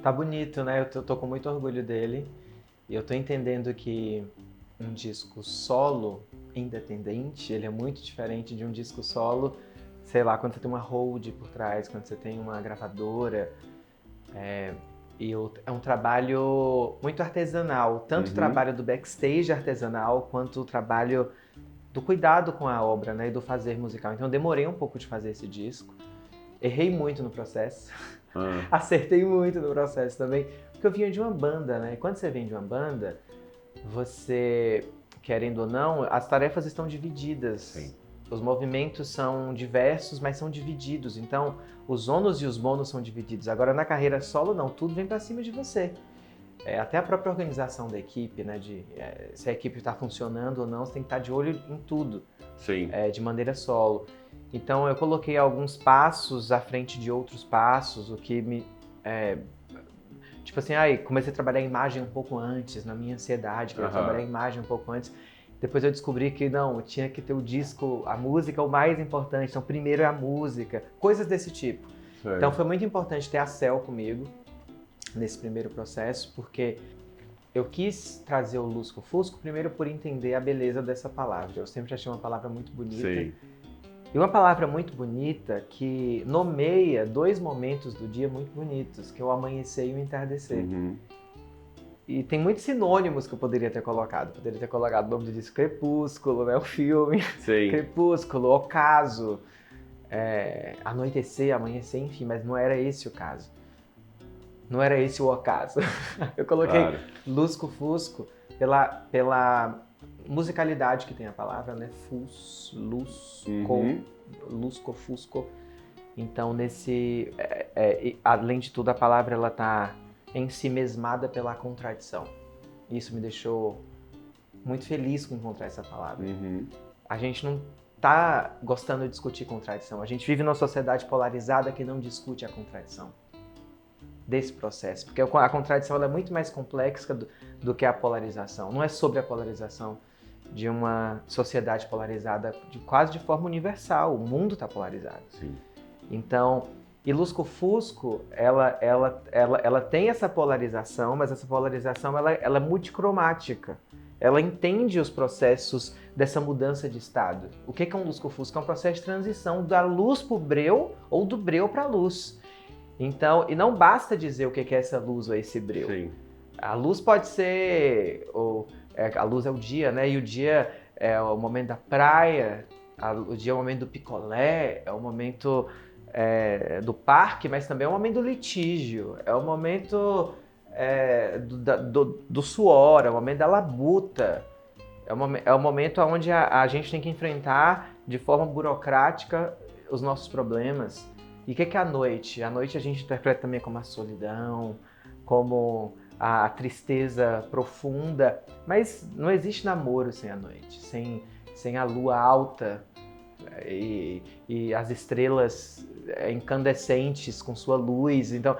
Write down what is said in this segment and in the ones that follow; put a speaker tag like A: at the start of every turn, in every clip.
A: Tá bonito, né? Eu tô com muito orgulho dele. E eu tô entendendo que um disco solo independente, ele é muito diferente de um disco solo, sei lá, quando você tem uma hold por trás, quando você tem uma gravadora. É um trabalho muito artesanal, tanto o
B: Uhum.
A: trabalho do backstage artesanal, quanto o trabalho do cuidado com a obra, né, e do fazer musical. Então eu demorei um pouco de fazer esse disco, errei muito no processo,
B: Ah,
A: acertei muito no processo também, porque eu vinha de uma banda, né, e quando você vem de uma banda, você, querendo ou não, as tarefas estão divididas.
B: sim.
A: Os movimentos são diversos, mas são divididos. Então, os ônus e os bônus são divididos. Agora, na carreira solo, não. Tudo vem para cima de você. Até a própria organização da equipe, né? Se a equipe está funcionando ou não, você tem que estar de olho em tudo,
B: Sim.
A: de maneira solo. Então, eu coloquei alguns passos à frente de outros passos, o que me... Tipo assim, comecei a trabalhar a imagem um pouco antes, na minha ansiedade, queria trabalhar a
B: Aham.
A: imagem um pouco antes. Depois eu descobri que não, tinha que ter o disco, a música é o mais importante, então primeiro é a música, coisas desse tipo. Então
B: Sei.
A: foi muito importante ter a Cel comigo nesse primeiro processo, porque eu quis trazer o Lusco Fusco primeiro por entender a beleza dessa palavra. Eu sempre achei uma palavra muito bonita.
B: Sim.
A: E uma palavra muito bonita que nomeia dois momentos do dia muito bonitos, que é o amanhecer e o entardecer.
B: Uhum.
A: E tem muitos sinônimos que eu poderia ter colocado. Poderia ter colocado o nome do disco Crepúsculo, né? O filme.
B: Sim.
A: Crepúsculo, Ocaso, Anoitecer, Amanhecer, enfim, mas não era esse o caso. Não era esse o ocaso. Eu coloquei
B: Claro.
A: Lusco-Fusco pela musicalidade que tem a palavra, né?
B: Uhum.
A: Lusco-Fusco. Então, além de tudo, a palavra ela tá ensimesmada pela contradição. Isso me deixou muito feliz com encontrar essa palavra.
B: Uhum.
A: A gente não tá gostando de discutir contradição. A gente vive numa sociedade polarizada que não discute a contradição desse processo, porque a contradição ela é muito mais complexa do que a polarização. Não é sobre a polarização de uma sociedade polarizada quase de forma universal. O mundo está polarizado.
B: Sim.
A: Então, e Lusco-Fusco, ela tem essa polarização, mas essa polarização ela é multicromática. Ela entende os processos dessa mudança de estado. O que é um Lusco-Fusco? É um processo de transição da luz para o breu ou do breu para a luz. Então, e não basta dizer o que é essa luz ou esse breu.
B: Sim.
A: A luz pode ser, a luz é o dia, né? E o dia é o momento da praia, o dia é o momento do picolé, é o momento do parque, mas também é o momento do litígio, é o momento do suor, é o momento da labuta, é o momento onde a gente tem que enfrentar de forma burocrática os nossos problemas. E o que é a noite? A noite a gente interpreta também como a solidão, como a tristeza profunda, mas não existe namoro sem a noite, sem a lua alta e as estrelas incandescentes com sua luz. Então,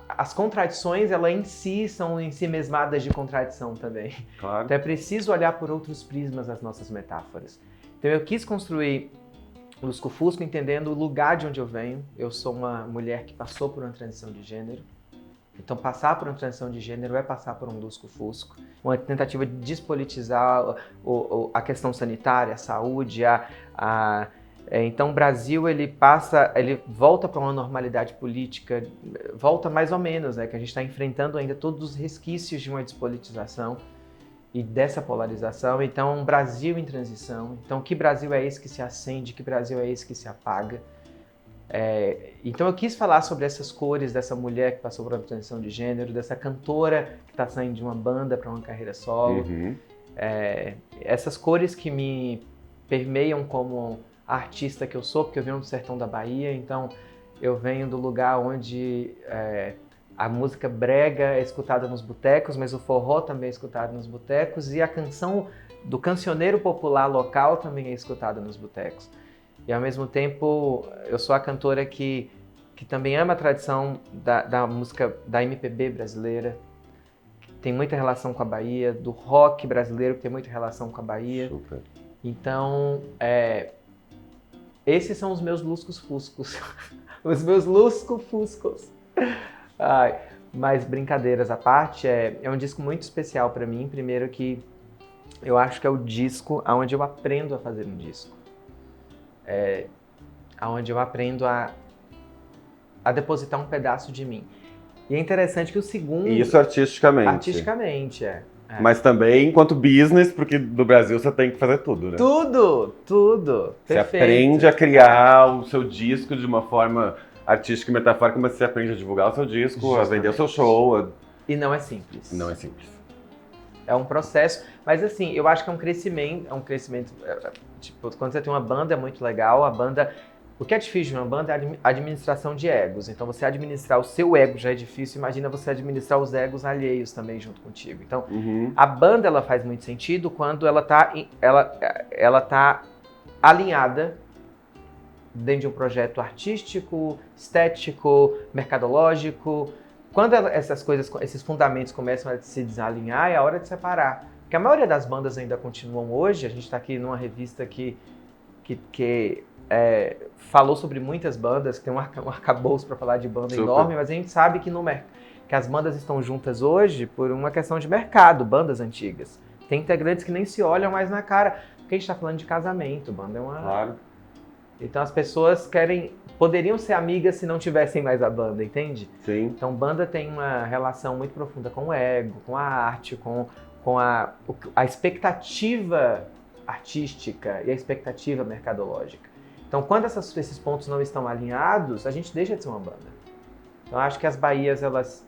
A: as contradições, elas em si são em si mesmadas de contradição também.
B: Claro.
A: Então é preciso olhar por outros prismas as nossas metáforas. Então eu quis construir Lusco-Fusco entendendo o lugar de onde eu venho. Eu sou uma mulher que passou por uma transição de gênero. Então passar por uma transição de gênero é passar por um Lusco-Fusco. Uma tentativa de despolitizar a questão sanitária, a saúde, então o Brasil ele volta para uma normalidade política, volta mais ou menos, né, que a gente está enfrentando ainda todos os resquícios de uma despolitização e dessa polarização. Então um Brasil em transição. Então que Brasil é esse que se acende, que Brasil é esse que se apaga? Então eu quis falar sobre essas cores dessa mulher que passou por uma transição de gênero, dessa cantora que está saindo de uma banda para uma carreira solo.
B: Uhum.
A: Essas cores que me permeiam como artista que eu sou, porque eu venho do sertão da Bahia, então eu venho do lugar onde a música brega é escutada nos botecos, mas o forró também é escutado nos botecos e a canção do cancioneiro popular local também é escutada nos botecos. E ao mesmo tempo eu sou a cantora que também ama a tradição da música da MPB brasileira, que tem muita relação com a Bahia, do rock brasileiro que tem muita relação com a Bahia.
B: Super.
A: Então, esses são os meus luscos-fuscos. Os meus lusco-fuscos. Ai, mas brincadeiras à parte, é um disco muito especial pra mim. Primeiro que eu acho que é o disco onde eu aprendo a fazer um disco. Onde eu aprendo a depositar um pedaço de mim. E é interessante que o segundo...
B: Isso artisticamente.
A: Artisticamente,
B: Mas também enquanto business, porque no Brasil você tem que fazer tudo, né?
A: Tudo.
B: Você
A: Perfeito.
B: aprende a criar o seu disco de uma forma artística e metafórica, mas você aprende a divulgar o seu disco,
A: Justamente.
B: a vender o seu show.
A: E não é simples.
B: Não é simples.
A: É um processo, mas assim, eu acho que é um crescimento, tipo, quando você tem uma banda é muito legal, o que é difícil de uma banda é a administração de egos. Então, você administrar o seu ego já é difícil, imagina você administrar os egos alheios também junto contigo. Então, a banda, ela faz muito sentido quando ela tá alinhada dentro de um projeto artístico, estético, mercadológico. Quando essas coisas, esses fundamentos começam a se desalinhar, é a hora de separar. Porque a maioria das bandas ainda continuam hoje, a gente está aqui numa revista que falou sobre muitas bandas, que tem um arcabouço para falar de banda enorme, mas a gente sabe que as bandas estão juntas hoje por uma questão de mercado, bandas antigas. Tem integrantes que nem se olham mais na cara, porque a gente está falando de casamento, banda é uma...
B: Claro.
A: Então as pessoas poderiam ser amigas se não tivessem mais a banda, entende?
B: Sim.
A: Então banda tem uma relação muito profunda com o ego, com a arte, com a expectativa artística e a expectativa mercadológica. Então quando esses pontos não estão alinhados, a gente deixa de ser uma banda. Então acho que as Bahias, as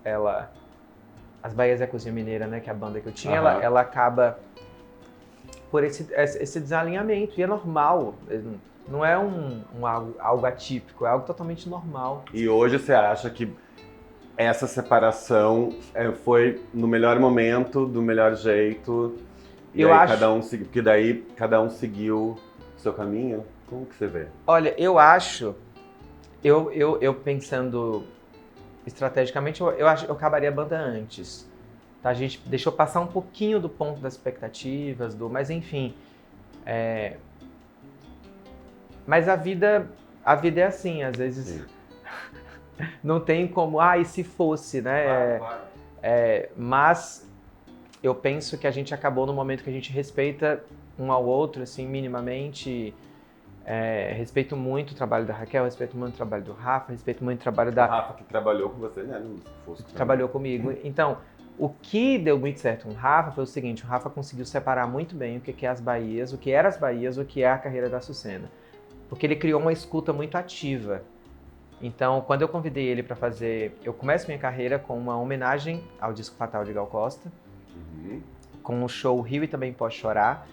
A: Bahias é a Cozinha Mineira, né, que é a banda que eu tinha, ela acaba por esse desalinhamento, e é normal. Não é algo atípico, é algo totalmente normal.
B: E hoje você acha que essa separação foi no melhor momento, do melhor jeito? E
A: eu
B: aí
A: acho...
B: porque daí cada um seguiu o seu caminho? Como que você vê?
A: Olha, eu acho, eu pensando estrategicamente, eu acho que eu acabaria a banda antes. Tá? A gente deixou passar um pouquinho do ponto das expectativas, mas enfim... Mas a vida é assim, às vezes não tem como, e se fosse, né?
B: Claro.
A: Mas eu penso que a gente acabou no momento que a gente respeita um ao outro, assim, minimamente. Respeito muito o trabalho da Raquel, respeito muito o trabalho do Rafa, respeito muito o trabalho da...
B: O Rafa que trabalhou com você, né? No Fusco.
A: Trabalhou comigo. Então, o que deu muito certo com o Rafa foi o seguinte, o Rafa conseguiu separar muito bem o que é as Bahias, o que eram as Bahias, o que é a carreira da Açucena. Porque ele criou uma escuta muito ativa. Então, quando eu convidei ele para fazer... Eu começo minha carreira com uma homenagem ao disco Fatal de Gal Costa, com o show Rio e Também Pode Chorar,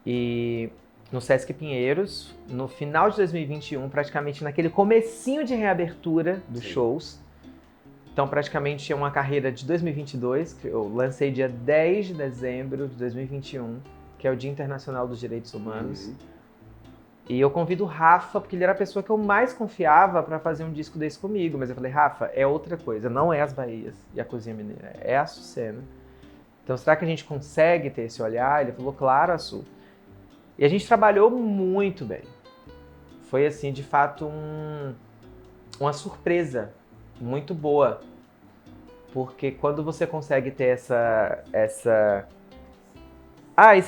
A: e no Sesc Pinheiros, no final de 2021, praticamente naquele comecinho de reabertura dos shows. Então, praticamente é uma carreira de 2022, que eu lancei dia 10 de dezembro de 2021, que é o Dia Internacional dos Direitos Humanos. E eu convido o Rafa, porque ele era a pessoa que eu mais confiava para fazer um disco desse comigo. Mas eu falei, Rafa, é outra coisa, não é as Bahias e a Cozinha Mineira, é a Açucena. Então será que a gente consegue ter esse olhar? Ele falou, claro, Açu. E a gente trabalhou muito bem. Foi assim, de fato, uma surpresa muito boa. Porque quando você consegue ter esse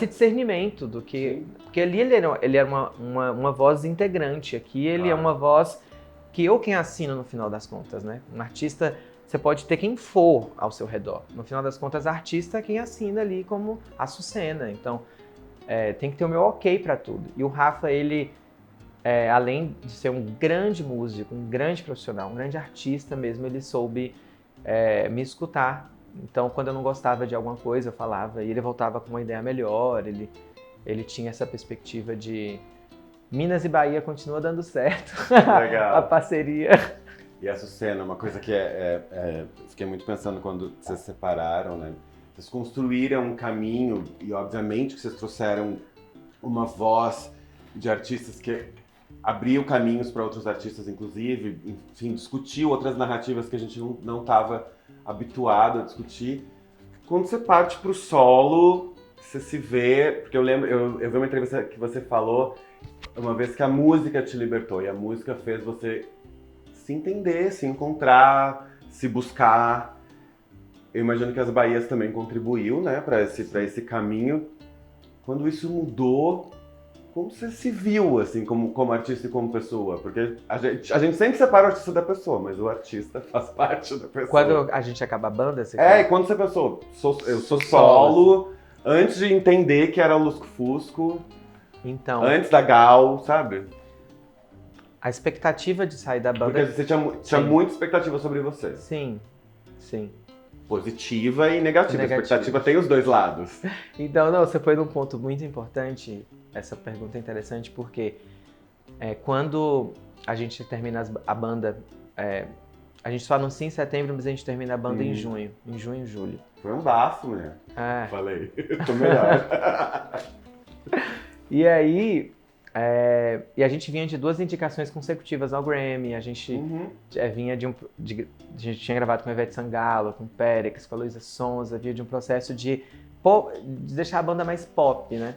A: discernimento do que... Porque ali ele era uma voz integrante, aqui ele é uma voz que quem assina no final das contas, né? Um artista, você pode ter quem for ao seu redor. No final das contas, artista é quem assina ali como Açucena. Então, tem que ter o meu ok para tudo. E o Rafa, ele, além de ser um grande músico, um grande profissional, um grande artista mesmo, ele soube me escutar. Então, quando eu não gostava de alguma coisa, eu falava, e ele voltava com uma ideia melhor, ele tinha essa perspectiva de Minas e Bahia continua dando certo.
B: Legal.
A: A parceria.
B: E a Açucena, uma coisa que fiquei muito pensando quando vocês se separaram, né? Vocês construíram um caminho e, obviamente, que vocês trouxeram uma voz de artistas que abriu caminhos para outros artistas, inclusive, enfim, discutiu outras narrativas que a gente não estava habituado a discutir. Quando você parte para o solo, você se vê... Porque eu lembro, eu vi uma entrevista que você falou uma vez que a música te libertou, e a música fez você se entender, se encontrar, se buscar. Eu imagino que as Bahias também contribuiu, né, para esse caminho. Quando isso mudou, como você se viu, assim, como artista e como pessoa? Porque a gente sempre separa o artista da pessoa, mas o artista faz parte da pessoa.
A: Quando a gente acaba a banda, você
B: E quando você pensou, eu sou solo, antes de entender que era o Lusco Fusco,
A: então,
B: antes da Gal, sabe?
A: a expectativa de sair da banda...
B: Porque você tinha muita expectativa sobre você.
A: Sim.
B: Positiva e negativa. A expectativa tem os dois lados.
A: Então, não, você foi num ponto muito importante. Essa pergunta é interessante porque quando a gente termina a banda, a gente só anuncia em setembro, mas a gente termina a banda em junho, e julho.
B: Foi um bafo, né?
A: É.
B: Falei, tô melhor.
A: E aí, e a gente vinha de 2 indicações consecutivas ao Grammy, a gente vinha a gente tinha gravado com a Ivete Sangalo, com o Périx, com a Luísa Sonza, vinha de um processo de deixar a banda mais pop, né?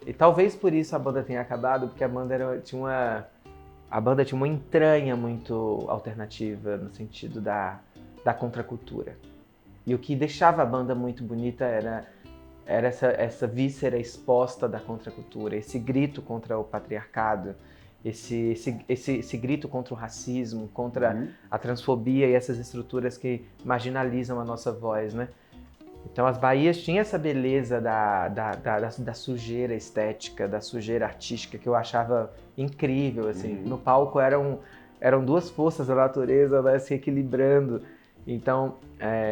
A: E talvez por isso a banda tenha acabado, porque a banda tinha uma entranha muito alternativa, no sentido da contracultura. E o que deixava a banda muito bonita era essa víscera exposta da contracultura, esse grito contra o patriarcado, esse grito contra o racismo, contra a transfobia e essas estruturas que marginalizam a nossa voz, né? Então as Bahias tinham essa beleza da sujeira estética, da sujeira artística, que eu achava incrível, assim. No palco eram 2 forças da natureza, né, se equilibrando. Então,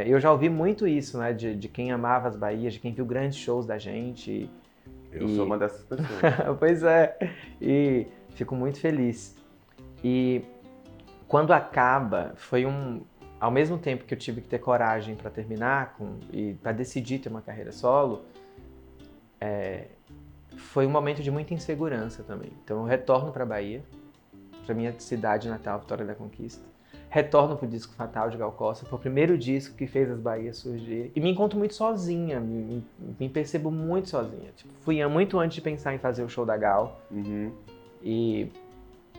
A: eu já ouvi muito isso, né, de quem amava as Bahias, de quem viu grandes shows da gente.
B: Eu sou uma dessas pessoas.
A: Pois é, e fico muito feliz. E quando acaba, foi ao mesmo tempo que eu tive que ter coragem para terminar e para decidir ter uma carreira solo, foi um momento de muita insegurança também. Então eu retorno para a Bahia, para minha cidade natal, Vitória da Conquista. Retorno pro disco Fatal de Gal Costa, foi o primeiro disco que fez as Bahias surgirem. E me encontro muito sozinha, me percebo muito sozinha. Tipo, fui muito antes de pensar em fazer o show da Gal. E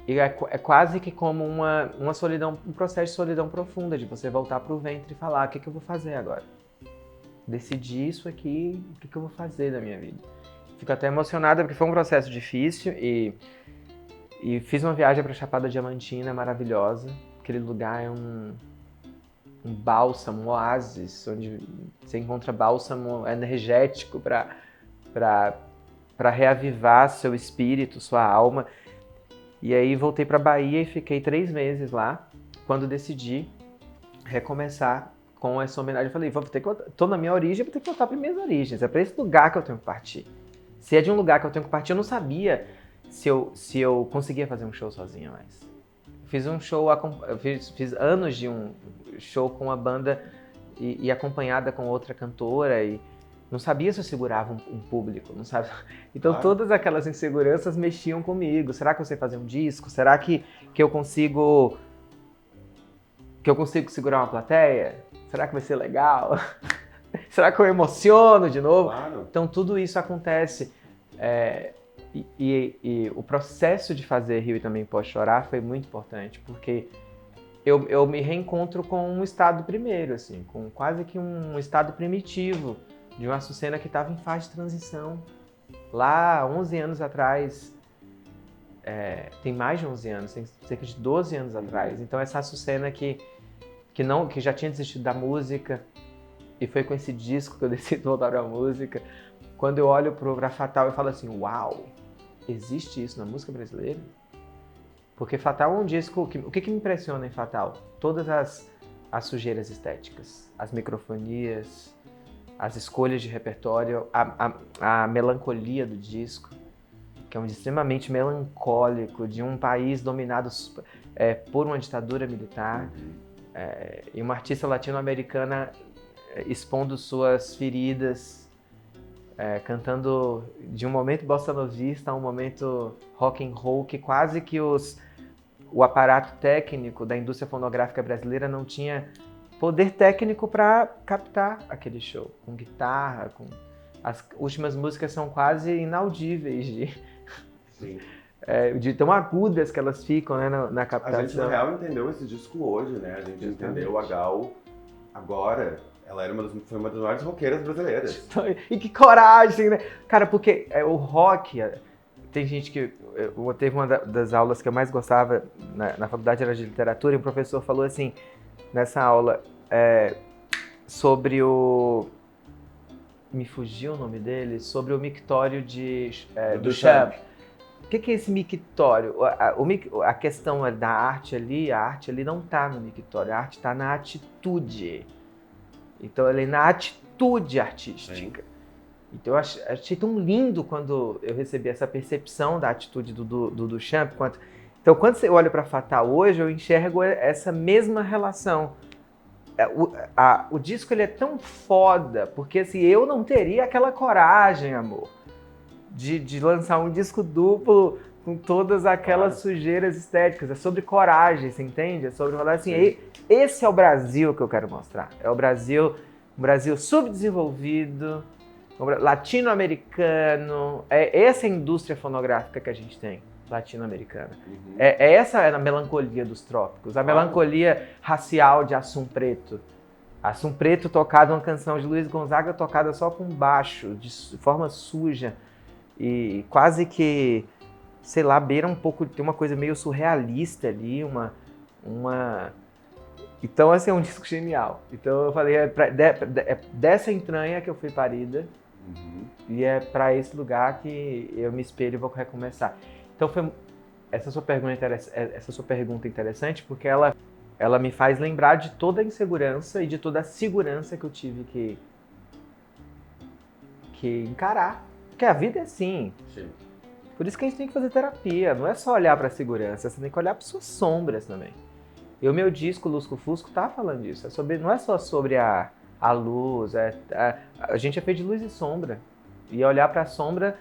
A: é quase que como uma solidão, um processo de solidão profunda, de você voltar pro ventre e falar, o que eu vou fazer agora? Decidi isso aqui, o que eu vou fazer da minha vida? Fico até emocionada porque foi um processo difícil e fiz uma viagem para Chapada Diamantina maravilhosa. Aquele lugar é um bálsamo, um oásis, onde você encontra bálsamo energético para reavivar seu espírito, sua alma. E aí voltei para Bahia e fiquei 3 meses lá. Quando decidi recomeçar com essa homenagem, eu falei, tô na minha origem, vou ter que voltar para minhas origens. É para esse lugar que eu tenho que partir. Se é de um lugar que eu tenho que partir, eu não sabia se eu conseguia fazer um show sozinha mais. Fiz um show, fiz anos de um show com uma banda e acompanhada com outra cantora e não sabia se eu segurava um público, não sabe? Então todas aquelas inseguranças mexiam comigo. Será que eu sei fazer um disco? Será que eu consigo segurar uma plateia? Será que vai ser legal? Será que eu emociono de novo?
B: Claro.
A: Então tudo isso acontece. E o processo de fazer Rio e Também Posso Chorar foi muito importante, porque eu me reencontro com um estado primeiro, assim, com quase que um estado primitivo de uma Açucena que estava em fase de transição. Lá, 11 anos atrás, tem mais de 11 anos, tem cerca de 12 anos atrás. Então essa Açucena que já tinha desistido da música, e foi com esse disco que eu decidi voltar à música. Quando eu olho pra Fatal, eu falo assim, uau, existe isso na música brasileira? Porque Fatal é um disco... O que me impressiona em Fatal? Todas as sujeiras estéticas, as microfonias, as escolhas de repertório, a melancolia do disco, que é um extremamente melancólico, de um país dominado por uma ditadura militar, e uma artista latino-americana expondo suas feridas, cantando de um momento bossa novista a um momento rock and roll, que quase que o aparato técnico da indústria fonográfica brasileira não tinha poder técnico para captar aquele show, com guitarra, as últimas músicas são quase inaudíveis
B: Sim.
A: de tão agudas que elas ficam, né, na
B: A
A: captação.
B: gente, na real, entendeu esse disco hoje, né? A gente entendeu a Gal agora. Ela foi uma das maiores roqueiras brasileiras.
A: E que coragem, né? Cara, porque o rock... Tem gente que... Teve uma das aulas que eu mais gostava na faculdade, era de literatura, e o professor falou assim, nessa aula, sobre o... Me fugiu o nome dele? Sobre o mictório do Duchamp. O que é esse mictório? A questão da arte ali, a arte ali não está no mictório, a arte está na atitude. Então, ela é na atitude artística. Sim. Então, eu achei tão lindo quando eu recebi essa percepção da atitude do Duchamp. Então, quando você olha para Fatal hoje, eu enxergo essa mesma relação. O disco ele é tão foda, porque assim, eu não teria aquela coragem, amor, de lançar um disco duplo com todas aquelas sujeiras estéticas. É sobre coragem, você entende? É sobre falar assim, esse é o Brasil que eu quero mostrar. É um Brasil subdesenvolvido, latino-americano. Essa é a indústria fonográfica que a gente tem, latino-americana. Uhum. Essa é a melancolia dos trópicos, a melancolia racial de Assum Preto. Assum Preto tocado, uma canção de Luiz Gonzaga tocada só com baixo, de forma suja. E quase que, sei lá, beira um pouco, tem uma coisa meio surrealista ali, Então, assim, é um disco genial. Então, eu falei, é dessa entranha que eu fui parida, e é para esse lugar que eu me espelho e vou recomeçar. Então, essa sua pergunta é interessante, porque ela me faz lembrar de toda a insegurança e de toda a segurança que eu tive que encarar. Porque a vida é assim. Sim. Por isso que a gente tem que fazer terapia. Não é só olhar para a segurança, você tem que olhar para suas sombras também. E o meu disco, Lusco Fusco, tá falando disso. Não é só sobre a luz. A gente é feito de luz e sombra. E olhar para a sombra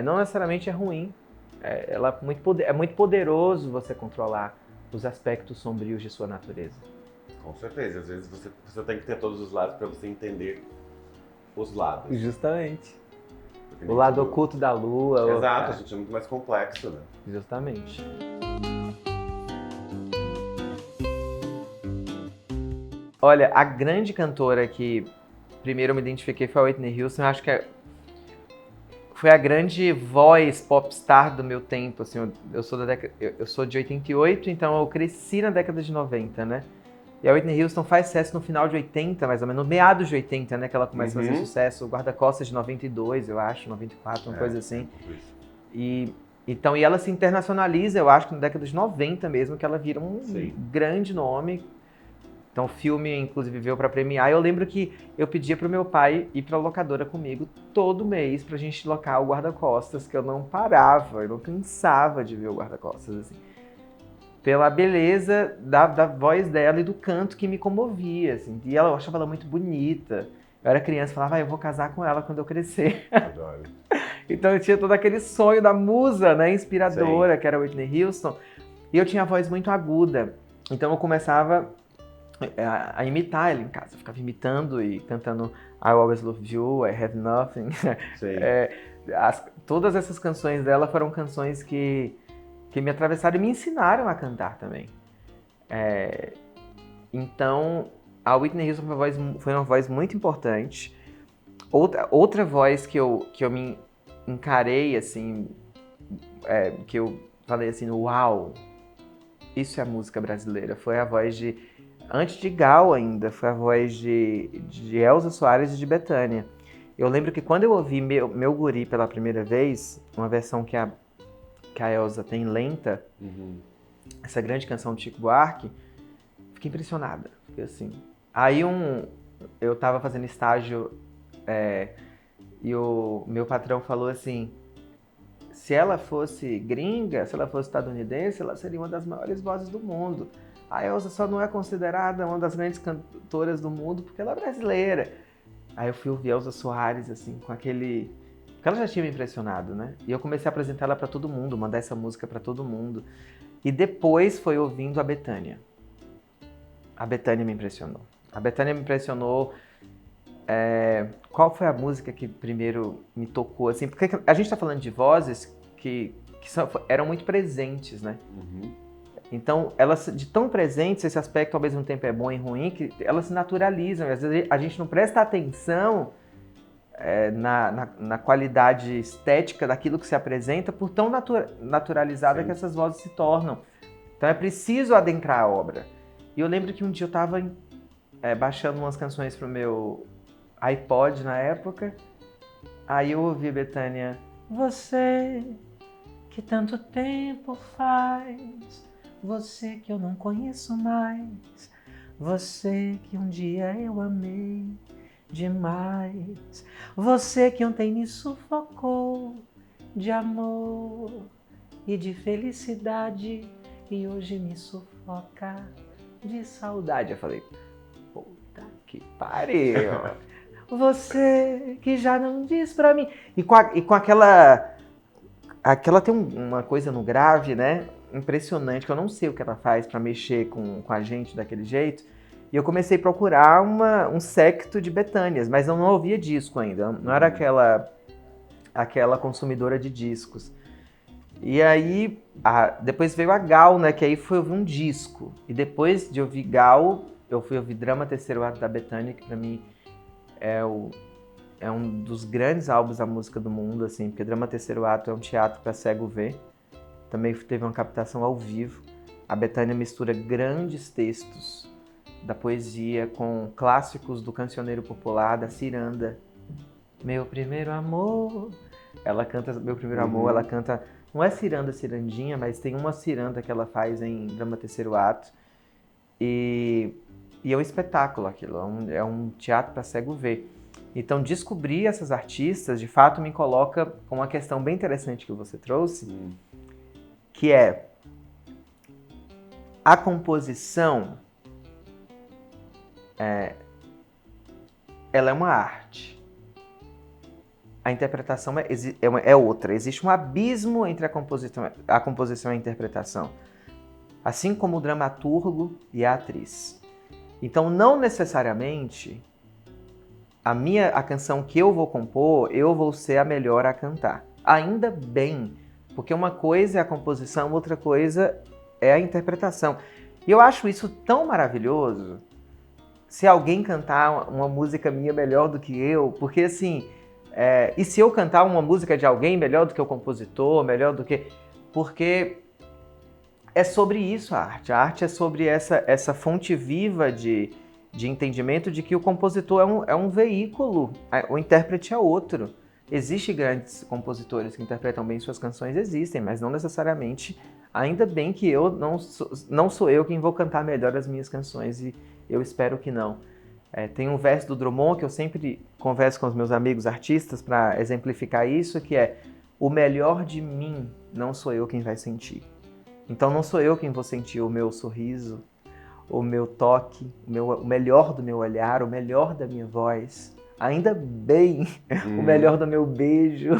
A: não necessariamente é ruim. É muito poderoso você controlar os aspectos sombrios de sua natureza.
B: Com certeza. Às vezes você tem que ter todos os lados para você entender os lados.
A: Justamente. O lado oculto da lua.
B: Exato, a gente é muito mais complexo, né?
A: Justamente. Olha, a grande cantora que primeiro eu me identifiquei foi a Whitney Houston. Eu acho que foi a grande voz popstar do meu tempo. Assim, eu sou de 88, então eu cresci na década de 90, né? E a Whitney Houston faz sucesso no final de 80, mais ou menos, no meados de 80, né? Que ela começa a fazer sucesso. O Guarda-Costas de 92, eu acho, 94, uma coisa assim. E ela se internacionaliza, eu acho que na década de 90 mesmo, que ela vira um grande nome. Então o filme, inclusive, veio para premiar. Eu lembro que eu pedia pro meu pai ir pra locadora comigo todo mês pra gente locar o Guarda-Costas, que eu não parava, eu não cansava de ver o Guarda-Costas, assim. Pela beleza da voz dela e do canto que me comovia, assim. E eu achava ela muito bonita. Eu era criança e falava, eu vou casar com ela quando eu crescer.
B: Adoro.
A: Então eu tinha todo aquele sonho da musa, né, inspiradora, que era a Whitney Houston. E eu tinha a voz muito aguda. Então eu começava a imitar ela em casa. Eu ficava imitando e cantando I Always Love You, I Have Nothing. Todas essas canções dela foram canções que me atravessaram e me ensinaram a cantar também. Então, a Whitney Houston foi uma voz muito importante. Outra voz que eu me encarei, assim, que eu falei assim, uau, isso é a música brasileira. Foi a voz antes de Gal ainda, foi a voz de Elza Soares e de Bethânia. Eu lembro que quando eu ouvi Meu Guri pela primeira vez, uma versão que a Elza tem lenta, essa grande canção de Chico Buarque, fiquei impressionada. Fiquei assim. Aí eu tava fazendo estágio e o meu patrão falou assim, se ela fosse gringa, se ela fosse estadunidense, ela seria uma das maiores vozes do mundo. A Elza só não é considerada uma das grandes cantoras do mundo porque ela é brasileira. Aí eu fui ouvir Elza Soares, assim, com aquele... Porque ela já tinha me impressionado, né? E eu comecei a apresentar ela pra todo mundo, mandar essa música pra todo mundo. E depois foi ouvindo a Bethânia. A Bethânia me impressionou. Qual foi a música que primeiro me tocou, assim? Porque a gente tá falando de vozes que eram muito presentes, né?
B: Uhum.
A: Então, elas, de tão presentes, esse aspecto ao mesmo tempo é bom e ruim, que elas se naturalizam. Às vezes a gente não presta atenção na qualidade estética daquilo que se apresenta por tão naturalizada que essas vozes se tornam. Então é preciso adentrar a obra. E eu lembro que um dia eu estava baixando umas canções pro meu iPod na época, aí eu ouvi Bethânia, você que tanto tempo faz, você que eu não conheço mais, você que um dia eu amei demais, você que ontem me sufocou de amor e de felicidade e hoje me sufoca de saudade. Eu falei, puta que pariu, você que já não diz pra mim. E com aquela tem uma coisa no grave, né, impressionante, que eu não sei o que ela faz pra mexer com a gente daquele jeito. E eu comecei a procurar um séquito de Bethânias, mas eu não ouvia disco ainda, não era aquela consumidora de discos. E aí, depois veio a Gal, né, que aí foi ouvir um disco. E depois de ouvir Gal, eu fui ouvir Drama Terceiro Ato da Bethânia, que pra mim é um dos grandes álbuns da música do mundo, assim, porque Drama Terceiro Ato é um teatro para cego ver. Também teve uma captação ao vivo. A Bethânia mistura grandes textos da poesia com clássicos do cancioneiro popular, da ciranda. Meu primeiro amor. Ela canta Meu Primeiro Amor, ela canta... Não é ciranda, cirandinha, mas tem uma ciranda que ela faz em Drama Terceiro Ato. E é um espetáculo aquilo, é um teatro para cego ver. Então, descobrir essas artistas, de fato, me coloca com uma questão bem interessante que você trouxe, que é a composição, ela é uma arte. A interpretação é outra. Existe um abismo entre a composição e a interpretação. Assim como o dramaturgo e a atriz. Então, não necessariamente a canção que eu vou compor, eu vou ser a melhor a cantar. Ainda bem, porque uma coisa é a composição, outra coisa é a interpretação. E eu acho isso tão maravilhoso, se alguém cantar uma música minha melhor do que eu, porque assim, e se eu cantar uma música de alguém melhor do que o compositor, melhor do que... Porque é sobre isso a arte. A arte é sobre essa fonte viva de entendimento de que o compositor é um veículo, o intérprete é outro. Existem grandes compositores que interpretam bem suas canções, existem, mas não necessariamente. Ainda bem que eu não sou eu quem vou cantar melhor as minhas canções, e eu espero que não. Tem um verso do Drummond que eu sempre converso com os meus amigos artistas para exemplificar isso, que é: o melhor de mim não sou eu quem vai sentir. Então não sou eu quem vou sentir o meu sorriso, o meu toque, o melhor do meu olhar, o melhor da minha voz. Ainda bem, o melhor do meu beijo.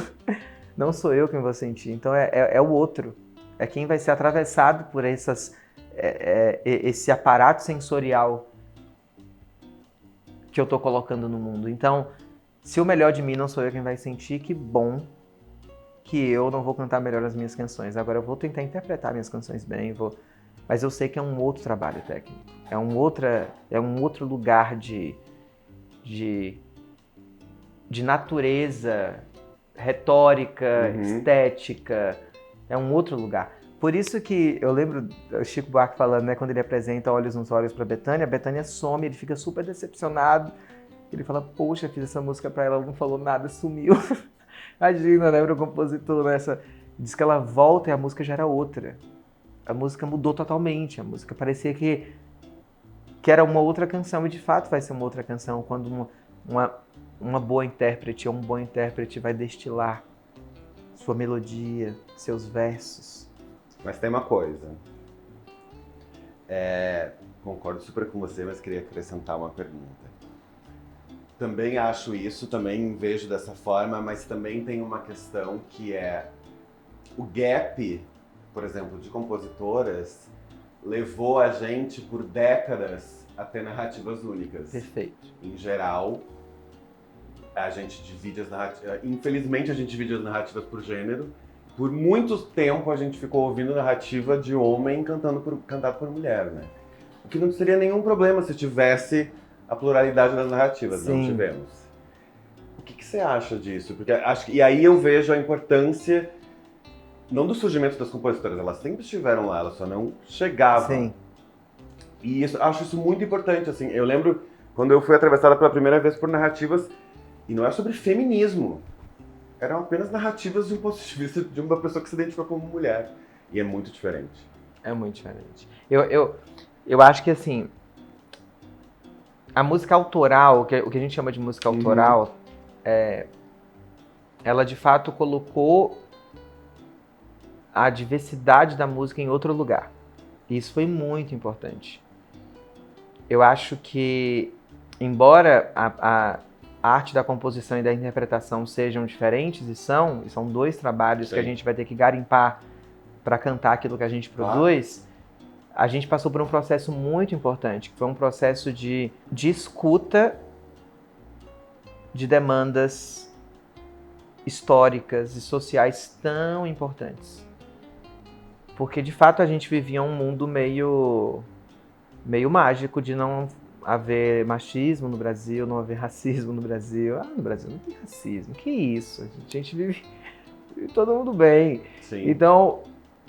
A: Não sou eu quem vou sentir. Então é o outro. É quem vai ser atravessado por esse aparato sensorial que eu estou colocando no mundo. Então, se o melhor de mim não sou eu quem vai sentir, que bom que eu não vou cantar melhor as minhas canções. Agora eu vou tentar interpretar minhas canções bem, mas eu sei que é um outro trabalho técnico. É um outro lugar de natureza, retórica, estética. É um outro lugar. Por isso que eu lembro o Chico Buarque falando, né, quando ele apresenta Olhos nos Olhos para Bethânia, a Bethânia some, ele fica super decepcionado. Ele fala, poxa, fiz essa música para ela, ela não falou nada, sumiu. Imagina, né, o compositor nessa... Diz que ela volta e a música já era outra. A música mudou totalmente, a música parecia que era uma outra canção, e de fato vai ser uma outra canção quando uma boa intérprete ou um bom intérprete vai destilar sua melodia, seus versos.
B: Mas tem uma coisa, concordo super com você, mas queria acrescentar uma pergunta. Também acho isso, também vejo dessa forma, mas também tem uma questão que é o gap, por exemplo, de compositoras, levou a gente por décadas a ter narrativas únicas.
A: Perfeito.
B: Em geral, a gente divide as narrativas, infelizmente a gente divide as narrativas por gênero por muito tempo a gente ficou ouvindo narrativa de homem cantado por mulher, né? O que não seria nenhum problema se tivesse a pluralidade das narrativas, não
A: Sim.
B: tivemos. O que você acha disso? Porque e aí eu vejo a importância, não do surgimento das compositoras, elas sempre estiveram lá, elas só não chegavam.
A: Sim.
B: E acho isso muito importante, assim. Eu lembro quando eu fui atravessada pela primeira vez por narrativas, e não é sobre feminismo, eram apenas narrativas de um ponto de vista de uma pessoa que se identificou como mulher. E é muito diferente.
A: É muito diferente. Eu acho que, assim, a música autoral, o que a gente chama de música autoral, ela de fato colocou a diversidade da música em outro lugar. E isso foi muito importante. Eu acho que, embora a arte da composição e da interpretação sejam diferentes, e são dois trabalhos
B: Sim.
A: que a gente vai ter que garimpar para cantar aquilo que a gente produz, a gente passou por um processo muito importante, que foi um processo de escuta de demandas históricas e sociais tão importantes. Porque, de fato, a gente vivia um mundo meio mágico de não haver machismo no Brasil, não haver racismo no Brasil. No Brasil não tem racismo. Que isso? A gente vive todo mundo bem.
B: Sim.
A: Então,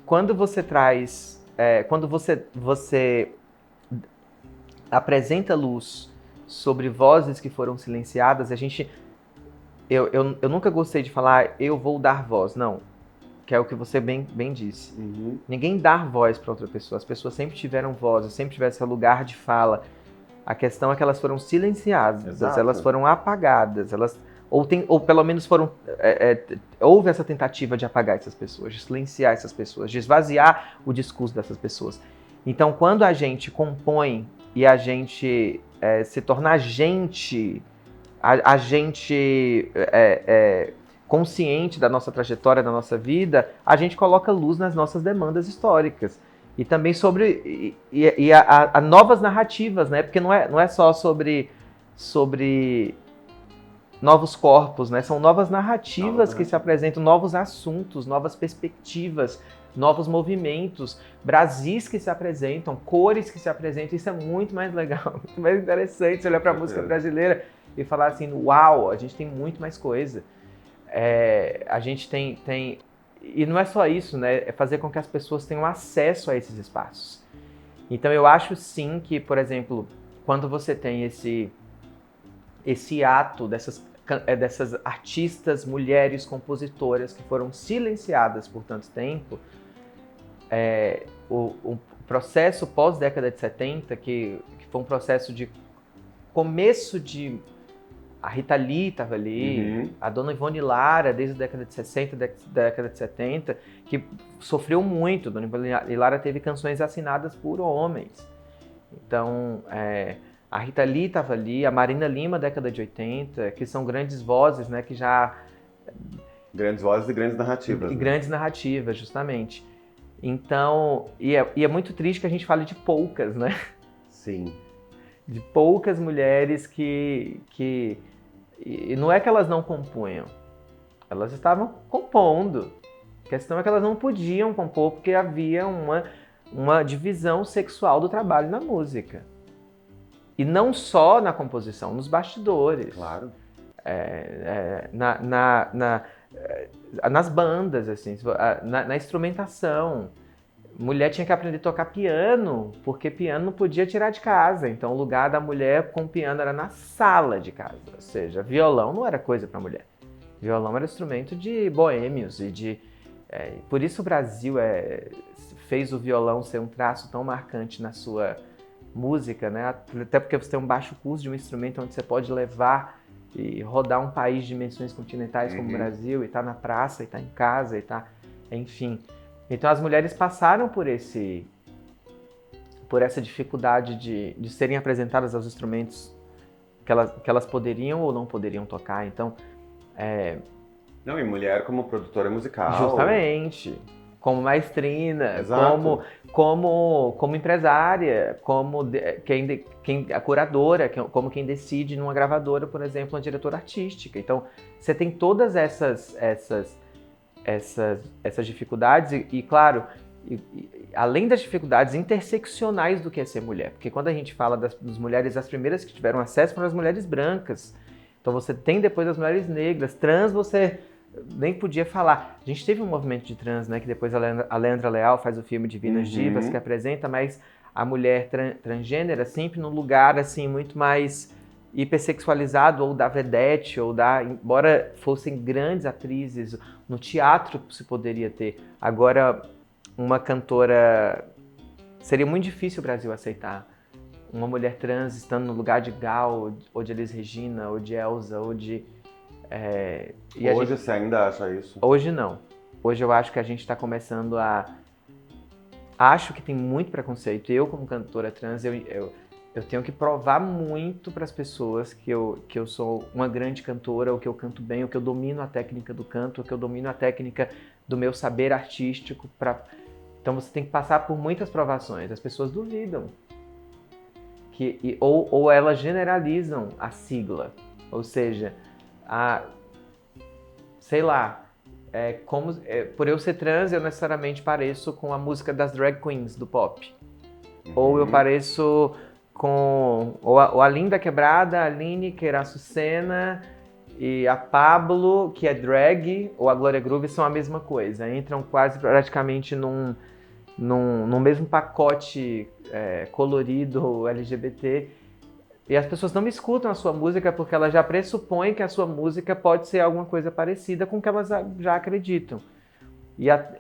A: quando você traz... quando você apresenta luz sobre vozes que foram silenciadas, eu nunca gostei de falar eu vou dar voz, não. Que é o que você bem disse.
B: Uhum.
A: Ninguém dá voz para outra pessoa. As pessoas sempre tiveram voz, sempre tiveram esse lugar de fala. A questão é que elas foram silenciadas,
B: Exato.
A: Elas foram apagadas, ou pelo menos houve essa tentativa de apagar essas pessoas, de silenciar essas pessoas, de esvaziar o discurso dessas pessoas. Então, quando a gente compõe e a gente se torna agente consciente da nossa trajetória, da nossa vida, a gente coloca luz nas nossas demandas históricas. E também sobre a novas narrativas, né? Porque não é só sobre novos corpos, né? São novas narrativas que se apresentam, novos assuntos, novas perspectivas, novos movimentos, Brasis que se apresentam, cores que se apresentam. Isso é muito mais legal, muito mais interessante. Você olhar para a música brasileira e falar assim, uau, a gente tem muito mais coisa. A gente tem... E não é só isso, né? É fazer com que as pessoas tenham acesso a esses espaços. Então eu acho sim que, por exemplo, quando você tem esse ato dessas artistas, mulheres, compositoras que foram silenciadas por tanto tempo, o processo pós-década de 70, que foi um processo de começo de... A Rita Lee estava ali, a dona Ivone Lara, desde a década de 60, década de 70, que sofreu muito. A dona Ivone Lara teve canções assinadas por homens. Então, a Rita Lee estava ali, a Marina Lima, década de 80, que são grandes vozes, né, que já...
B: Grandes vozes e grandes narrativas.
A: E grandes narrativas, justamente. Então, e é muito triste que a gente fale de poucas, né?
B: Sim.
A: De poucas mulheres que... E não é que elas não compunham, elas estavam compondo. A questão é que elas não podiam compor porque havia uma divisão sexual do trabalho na música. E não só na composição, nos bastidores.
B: Claro.
A: Nas bandas, assim, na instrumentação. Mulher tinha que aprender a tocar piano, porque piano não podia tirar de casa. Então o lugar da mulher com piano era na sala de casa. Ou seja, violão não era coisa para mulher. Violão era instrumento de boêmios. Por isso o Brasil fez o violão ser um traço tão marcante na sua música, né? Até porque você tem um baixo custo de um instrumento onde você pode levar e rodar um país de dimensões continentais como o Brasil, e tá na praça, e tá em casa, e tá... Enfim... Então as mulheres passaram por essa dificuldade de serem apresentadas aos instrumentos que elas poderiam ou não poderiam tocar. Então,
B: Não, e mulher como produtora musical.
A: Justamente. Como maestrina,
B: Exato.
A: como empresária, como a curadora, como quem decide numa gravadora, por exemplo, uma diretora artística. Então, você tem todas essas essas dificuldades e claro, além das dificuldades interseccionais do que é ser mulher. Porque quando a gente fala das mulheres, as primeiras que tiveram acesso foram as mulheres brancas. Então você tem depois as mulheres negras. Trans você nem podia falar. A gente teve um movimento de trans, né? Que depois a Leandra Leal faz o filme Divinas Divas, que apresenta, mas a mulher transgênera sempre num lugar assim muito mais hipersexualizado, ou da vedete, embora fossem grandes atrizes, no teatro se poderia ter. Agora, uma cantora... Seria muito difícil o Brasil aceitar uma mulher trans estando no lugar de Gal, ou de Elis Regina, ou de Elsa, ou de...
B: Hoje você ainda acha isso?
A: Hoje não. Hoje eu acho que a gente está começando a... Acho que tem muito preconceito. Eu, como cantora trans, eu tenho que provar muito para as pessoas que eu sou uma grande cantora, ou que eu canto bem, ou que eu domino a técnica do canto, ou que eu domino a técnica do meu saber artístico. Então você tem que passar por muitas provações. As pessoas duvidam. Ou elas generalizam a sigla. Ou seja, sei lá, por eu ser trans, eu necessariamente pareço com a música das drag queens do pop. Ou eu pareço com ou a Linda Quebrada, a Lineker, a Açucena e a Pablo, que é drag, ou a Glória Groove, são a mesma coisa. Entram quase praticamente num mesmo pacote colorido LGBT. E as pessoas não me escutam a sua música porque elas já pressupõem que a sua música pode ser alguma coisa parecida com o que elas já acreditam.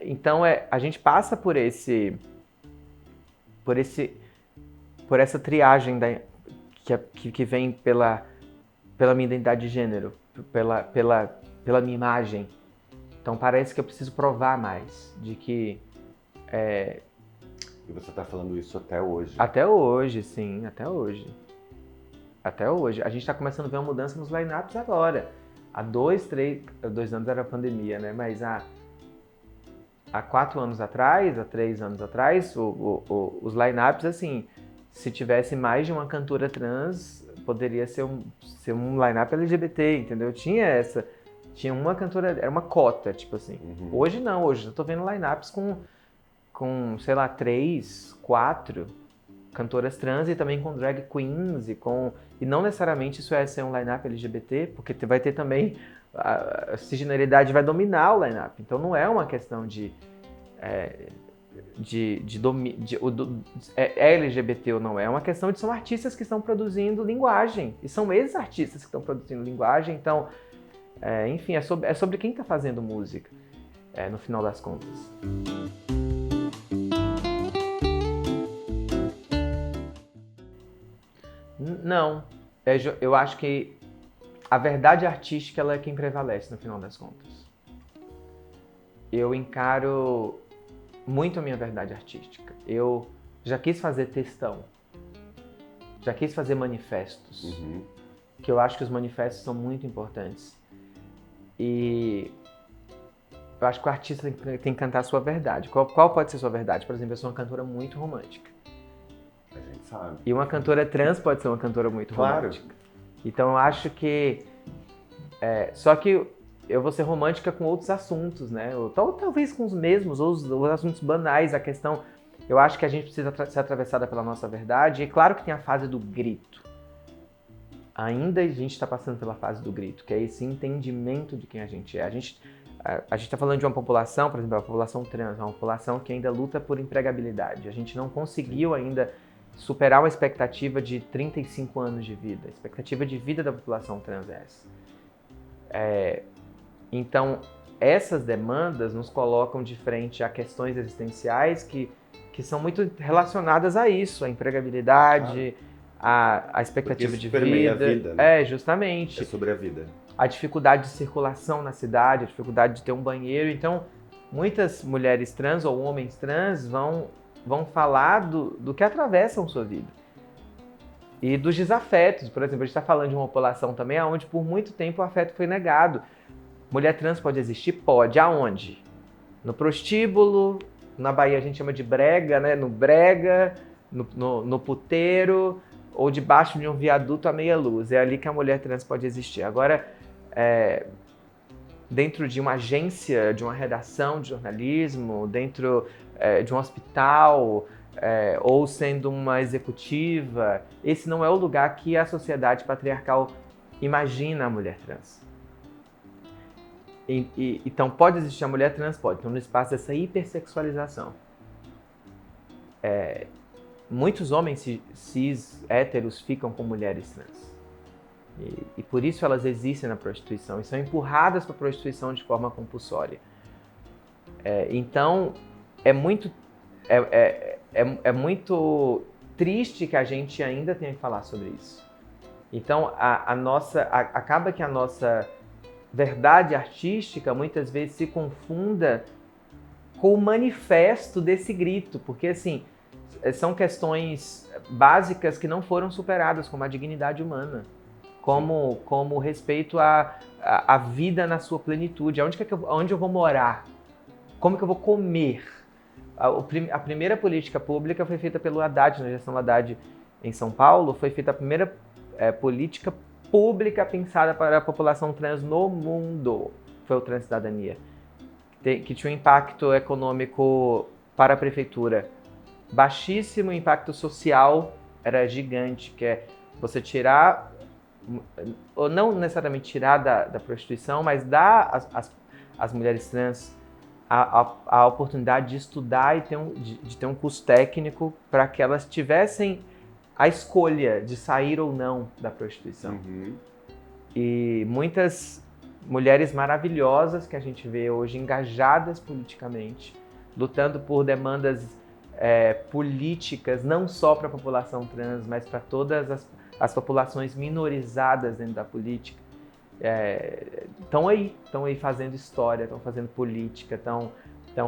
A: Então a gente passa por essa triagem que vem pela minha identidade de gênero, pela minha imagem. Então parece que eu preciso provar mais de que...
B: E você está falando isso até hoje?
A: Até hoje, sim, até hoje. Até hoje. A gente está começando a ver uma mudança nos line-ups agora. Há 2 anos era a pandemia, né? Mas há 4 anos atrás, há 3 anos atrás, os line-ups, assim, se tivesse mais de uma cantora trans, poderia ser um line-up LGBT, entendeu? Tinha uma cantora, era uma cota, tipo assim. Hoje não, hoje eu tô vendo line-ups com, sei lá, 3, 4 cantoras trans e também com drag queens e não necessariamente isso é ser um line-up LGBT, porque vai ter também a cisgeneridade vai dominar o line-up. Então não é uma questão LGBT ou não, é uma questão de são artistas que estão produzindo linguagem e são esses artistas que estão produzindo linguagem. Então, enfim, é sobre quem está fazendo música, no final das contas. Não, eu acho que a verdade artística ela é quem prevalece no final das contas. Eu encaro muito a minha verdade artística. Eu já quis fazer textão, já quis fazer manifestos, que eu acho que os manifestos são muito importantes. E eu acho que o artista tem que cantar a sua verdade. Qual pode ser a sua verdade? Por exemplo, eu sou uma cantora muito romântica.
B: A gente sabe.
A: E uma cantora trans pode ser uma cantora muito romântica. Então eu acho que... só que eu vou ser romântica com outros assuntos, né? Ou talvez com os mesmos, ou os assuntos banais. A questão... Eu acho que a gente precisa ser atravessada pela nossa verdade. E claro que tem a fase do grito. Ainda a gente está passando pela fase do grito, que é esse entendimento de quem a gente é. A gente está falando de uma população, por exemplo, a população trans, uma população que ainda luta por empregabilidade. A gente não conseguiu ainda superar uma expectativa de 35 anos de vida. A expectativa de vida da população trans é essa. Então, essas demandas nos colocam de frente a questões existenciais que são muito relacionadas a isso, a empregabilidade, a expectativa de vida.
B: A vida, né?
A: Justamente.
B: É sobre a vida.
A: A dificuldade de circulação na cidade, a dificuldade de ter um banheiro. Então, muitas mulheres trans ou homens trans vão falar do que atravessam sua vida. E dos desafetos. Por exemplo, a gente está falando de uma população também onde por muito tempo o afeto foi negado. Mulher trans pode existir? Pode. Aonde? No prostíbulo, na Bahia a gente chama de brega, né? No brega, no puteiro, ou debaixo de um viaduto à meia luz. É ali que a mulher trans pode existir. Agora, dentro de uma agência, de uma redação de jornalismo, dentro de um hospital, ou sendo uma executiva. Esse não é o lugar que a sociedade patriarcal imagina a mulher trans. Então, pode existir a mulher trans? Pode. Então, no espaço dessa hipersexualização. Muitos homens cis, héteros, ficam com mulheres trans. E por isso elas existem na prostituição e são empurradas para a prostituição de forma compulsória. Então, é muito triste que a gente ainda tenha que falar sobre isso. Então, acaba que a nossa verdade artística muitas vezes se confunda com o manifesto desse grito, porque assim, são questões básicas que não foram superadas, como a dignidade humana, como o respeito à vida na sua plenitude, onde eu vou morar, como que eu vou comer. A primeira política pública foi feita pelo Haddad, na gestão Haddad em São Paulo, foi feita a primeira política pública pensada para a população trans no mundo, foi o Transcidadania, que tinha um impacto econômico para a prefeitura baixíssimo, o impacto social era gigante, que é você tirar, ou não necessariamente tirar da prostituição, mas dar às mulheres trans a oportunidade de estudar e de ter um curso técnico para que elas tivessem a escolha de sair ou não da prostituição.
B: Uhum.
A: E muitas mulheres maravilhosas que a gente vê hoje engajadas politicamente, lutando por demandas políticas, não só para a população trans, mas para todas as populações minorizadas dentro da política. Estão aí fazendo história, estão fazendo política, estão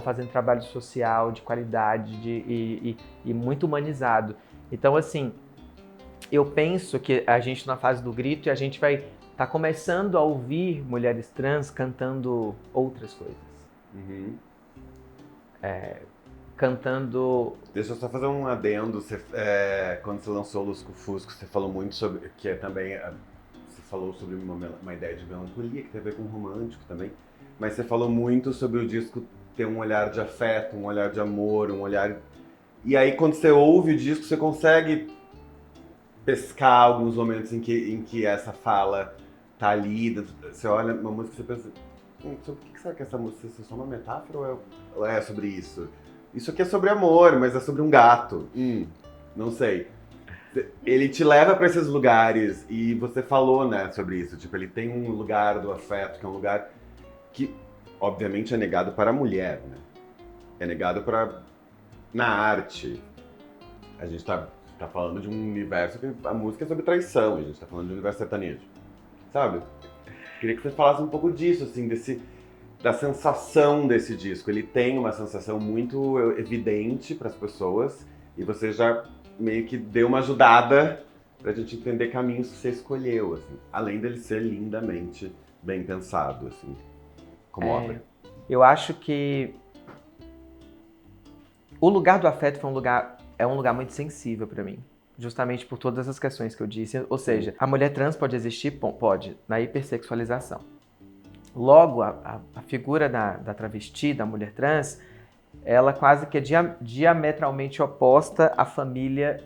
A: fazendo trabalho social de qualidade e muito humanizado. Então, assim, eu penso que a gente na fase do grito, a gente vai estar começando a ouvir mulheres trans cantando outras coisas.
B: Uhum.
A: Cantando...
B: Deixa eu só fazer um adendo. Quando você lançou o Lusco Fusco, você falou muito sobre... que é também... Você falou sobre uma ideia de melancolia, que tem a ver com romântico também. Mas você falou muito sobre o disco ter um olhar de afeto, um olhar de amor, um olhar... E aí, quando você ouve o disco, você consegue pescar alguns momentos em que essa fala tá ali. Você olha uma música e você pensa... Sobre o que será que essa música é só uma metáfora ou é sobre isso? Isso aqui é sobre amor, mas é sobre um gato. Não sei. Ele te leva para esses lugares e você falou, né, sobre isso. Tipo, ele tem um lugar do afeto, que é um lugar que, obviamente, é negado para a mulher, né? É negado na arte. A gente tá falando de um universo que a música é sobre traição, a gente tá falando de um universo sertanejo. Sabe? Queria que você falasse um pouco disso, assim, da sensação desse disco. Ele tem uma sensação muito evidente para as pessoas e você já meio que deu uma ajudada pra gente entender caminhos que você escolheu, assim, além dele ser lindamente bem pensado, assim, como obra.
A: Eu acho que o lugar do afeto é um lugar muito sensível para mim, justamente por todas as questões que eu disse. Ou seja, a mulher trans pode existir? Pode, na hipersexualização. Logo, a figura da travesti, da mulher trans, ela quase que é diametralmente oposta à família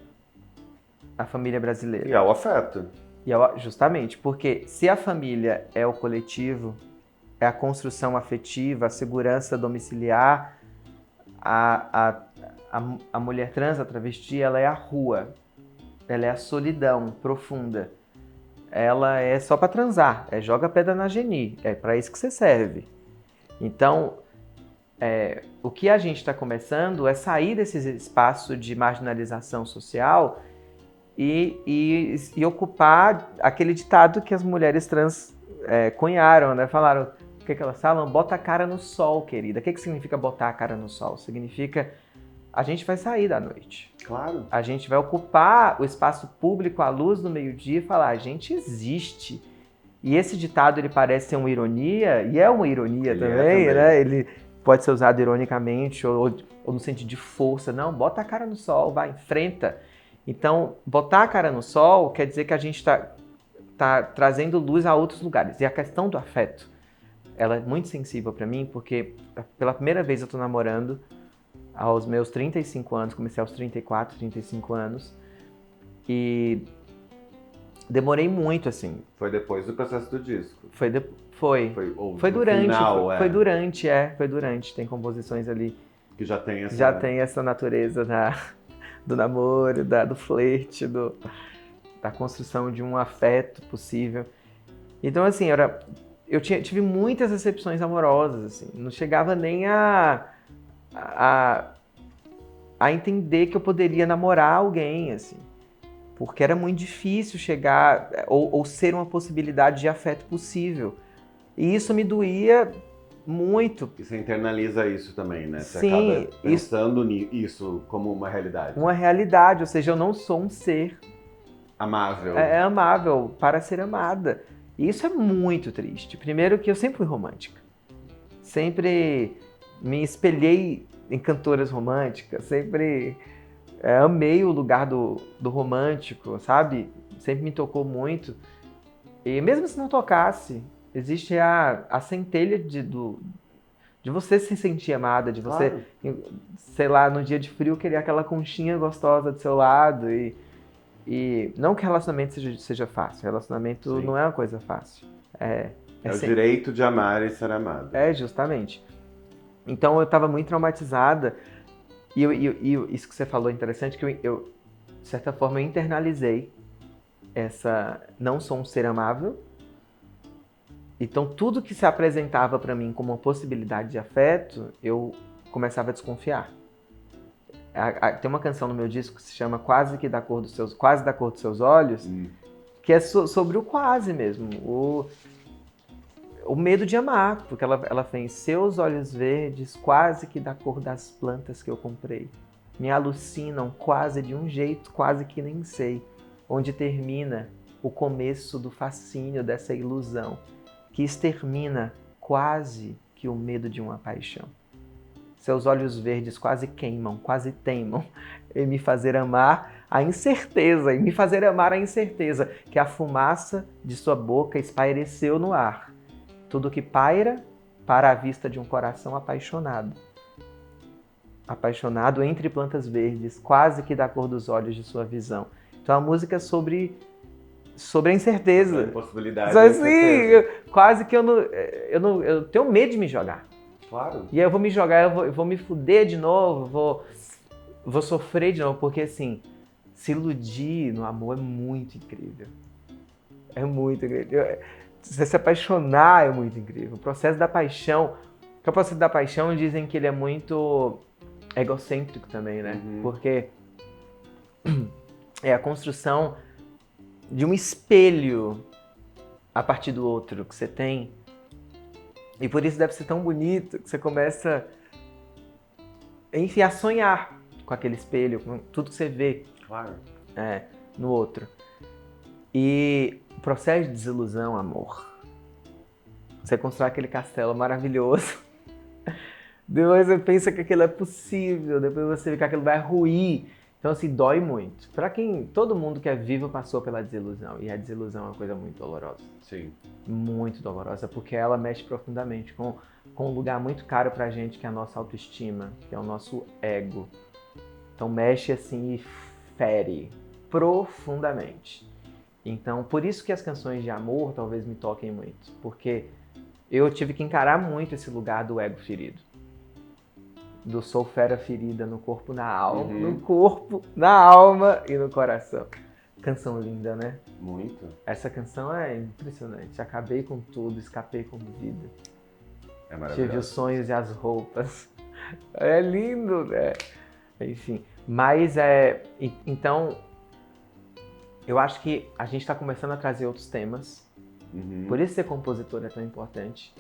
A: brasileira.
B: E ao afeto.
A: Justamente, porque se a família é o coletivo, é a construção afetiva, a segurança domiciliar, a mulher trans, a travesti, ela é a rua, ela é a solidão profunda. Ela é só para transar, joga pedra na geni, é para isso que você serve. Então, o que a gente está começando é sair desse espaço de marginalização social e ocupar aquele ditado que as mulheres trans cunharam, né? Falaram, o que elas falam? Bota a cara no sol, querida. O que significa botar a cara no sol? Significa a gente vai sair da noite.
B: Claro.
A: A gente vai ocupar o espaço público à luz do meio-dia e falar, a gente existe. E esse ditado, ele parece ser uma ironia, e é uma ironia também, né? Ele pode ser usado ironicamente ou no sentido de força. Não, bota a cara no sol, vai, enfrenta. Então, botar a cara no sol quer dizer que a gente está trazendo luz a outros lugares. E a questão do afeto, ela é muito sensível pra mim, porque pela primeira vez eu tô namorando aos meus 35 anos, comecei aos 34, 35 anos, e demorei muito, assim.
B: Foi depois do processo do disco.
A: Foi
B: Foi
A: durante,
B: final,
A: foi durante, tem composições ali
B: que já tem essa...
A: já tem essa natureza do namoro, do flerte, da construção de um afeto possível. Então, assim, eu tive muitas decepções amorosas, assim, não chegava nem a entender que eu poderia namorar alguém, assim, porque era muito difícil chegar ou ser uma possibilidade de afeto possível. E isso me doía muito.
B: E você internaliza isso também, né? Você
A: Sim,
B: acaba pensando nisso como uma realidade.
A: Uma realidade, ou seja, eu não sou um ser
B: amável.
A: É amável para ser amada. E isso é muito triste. Primeiro que eu sempre fui romântica. Sempre me espelhei em cantoras românticas, sempre amei o lugar do romântico, sabe? Sempre me tocou muito. E mesmo se não tocasse, existe a centelha de você se sentir amada, de você, claro, sei lá, no dia de frio querer aquela conchinha gostosa do seu lado. E não que relacionamento seja fácil, relacionamento Sim. não é uma coisa fácil. É
B: o direito de amar e ser amado.
A: Justamente. Então eu estava muito traumatizada e isso que você falou é interessante, que eu de certa forma, eu internalizei essa... Não sou um ser amável. Então tudo que se apresentava para mim como uma possibilidade de afeto, eu começava a desconfiar. Tem uma canção no meu disco que se chama Quase da Cor dos Seus Olhos, que é sobre o quase mesmo, o medo de amar, porque ela tem seus olhos verdes quase que da cor das plantas que eu comprei, me alucinam quase de um jeito quase que nem sei, onde termina o começo do fascínio dessa ilusão, que extermina quase que o medo de uma paixão. Seus olhos verdes quase queimam, quase teimam em me fazer amar a incerteza, em me fazer amar a incerteza, que a fumaça de sua boca espaireceu no ar. Tudo que paira para a vista de um coração apaixonado. Apaixonado entre plantas verdes, quase que da cor dos olhos de sua visão. Então a música é sobre a incerteza.
B: A impossibilidade.
A: Assim, quase que eu tenho medo de me jogar.
B: Claro.
A: E aí eu vou me jogar, eu vou me fuder de novo, vou sofrer de novo, porque assim, se iludir no amor é muito incrível. É muito incrível. Você se apaixonar é muito incrível. O processo da paixão, que é o processo da paixão, dizem que ele é muito egocêntrico também, né? Porque é a construção de um espelho a partir do outro que você tem. E por isso deve ser tão bonito que você começa, enfim, a sonhar com aquele espelho, com tudo que você vê no outro. E o processo de desilusão, amor. Você constrói aquele castelo maravilhoso. Depois você pensa que aquilo é possível, depois você vê que aquilo vai ruir. Então, assim, dói muito. Todo mundo que é vivo passou pela desilusão. E a desilusão é uma coisa muito dolorosa.
B: Sim.
A: Muito dolorosa, porque ela mexe profundamente com um lugar muito caro pra gente, que é a nossa autoestima, que é o nosso ego. Então, mexe assim e fere profundamente. Então, por isso que as canções de amor talvez me toquem muito. Porque eu tive que encarar muito esse lugar do ego ferido. Do sou fera ferida no corpo, na alma. No corpo, na alma e no coração. Canção linda, né?
B: Muito.
A: Essa canção é impressionante. Acabei com tudo, escapei como vida.
B: É maravilhoso.
A: Tive os sonhos e as roupas. É lindo, né? Enfim, mas então, eu acho que a gente está começando a trazer outros temas. Por isso ser compositor é tão importante.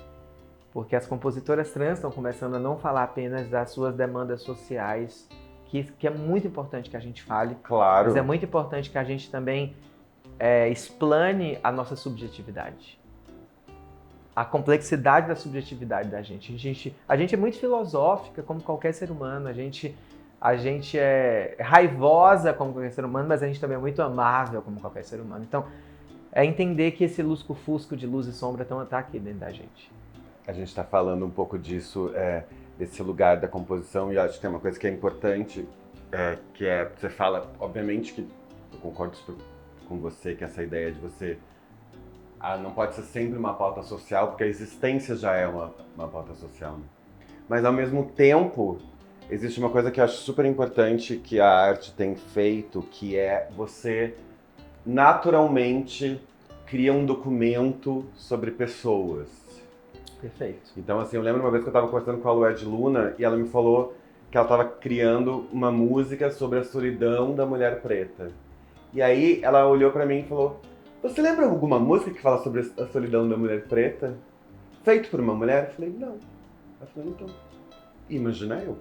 A: Porque as compositoras trans estão começando a não falar apenas das suas demandas sociais, que é muito importante que a gente fale.
B: Claro.
A: Mas é muito importante que a gente também explane a nossa subjetividade. A complexidade da subjetividade da gente. A gente é muito filosófica, como qualquer ser humano. A gente é raivosa como qualquer ser humano, mas a gente também é muito amável como qualquer ser humano. Então, é entender que esse lusco-fusco de luz e sombra está aqui dentro da gente.
B: a gente está falando um pouco disso, desse lugar da composição, e acho que tem uma coisa que é importante, que é, você fala, obviamente que eu concordo com você, que essa ideia de você, não pode ser sempre uma pauta social, porque a existência já é uma pauta social, né? Mas ao mesmo tempo, existe uma coisa que eu acho super importante que a arte tem feito, que é você naturalmente cria um documento sobre pessoas.
A: Perfeito.
B: Então, assim, eu lembro uma vez que eu estava conversando com a Lued Luna e ela me falou que ela estava criando uma música sobre a solidão da mulher preta. E aí ela olhou para mim e falou: "Você lembra alguma música que fala sobre a solidão da mulher preta? Feito por uma mulher?" Eu falei: "Não." Ela falou: "Então, imagina eu."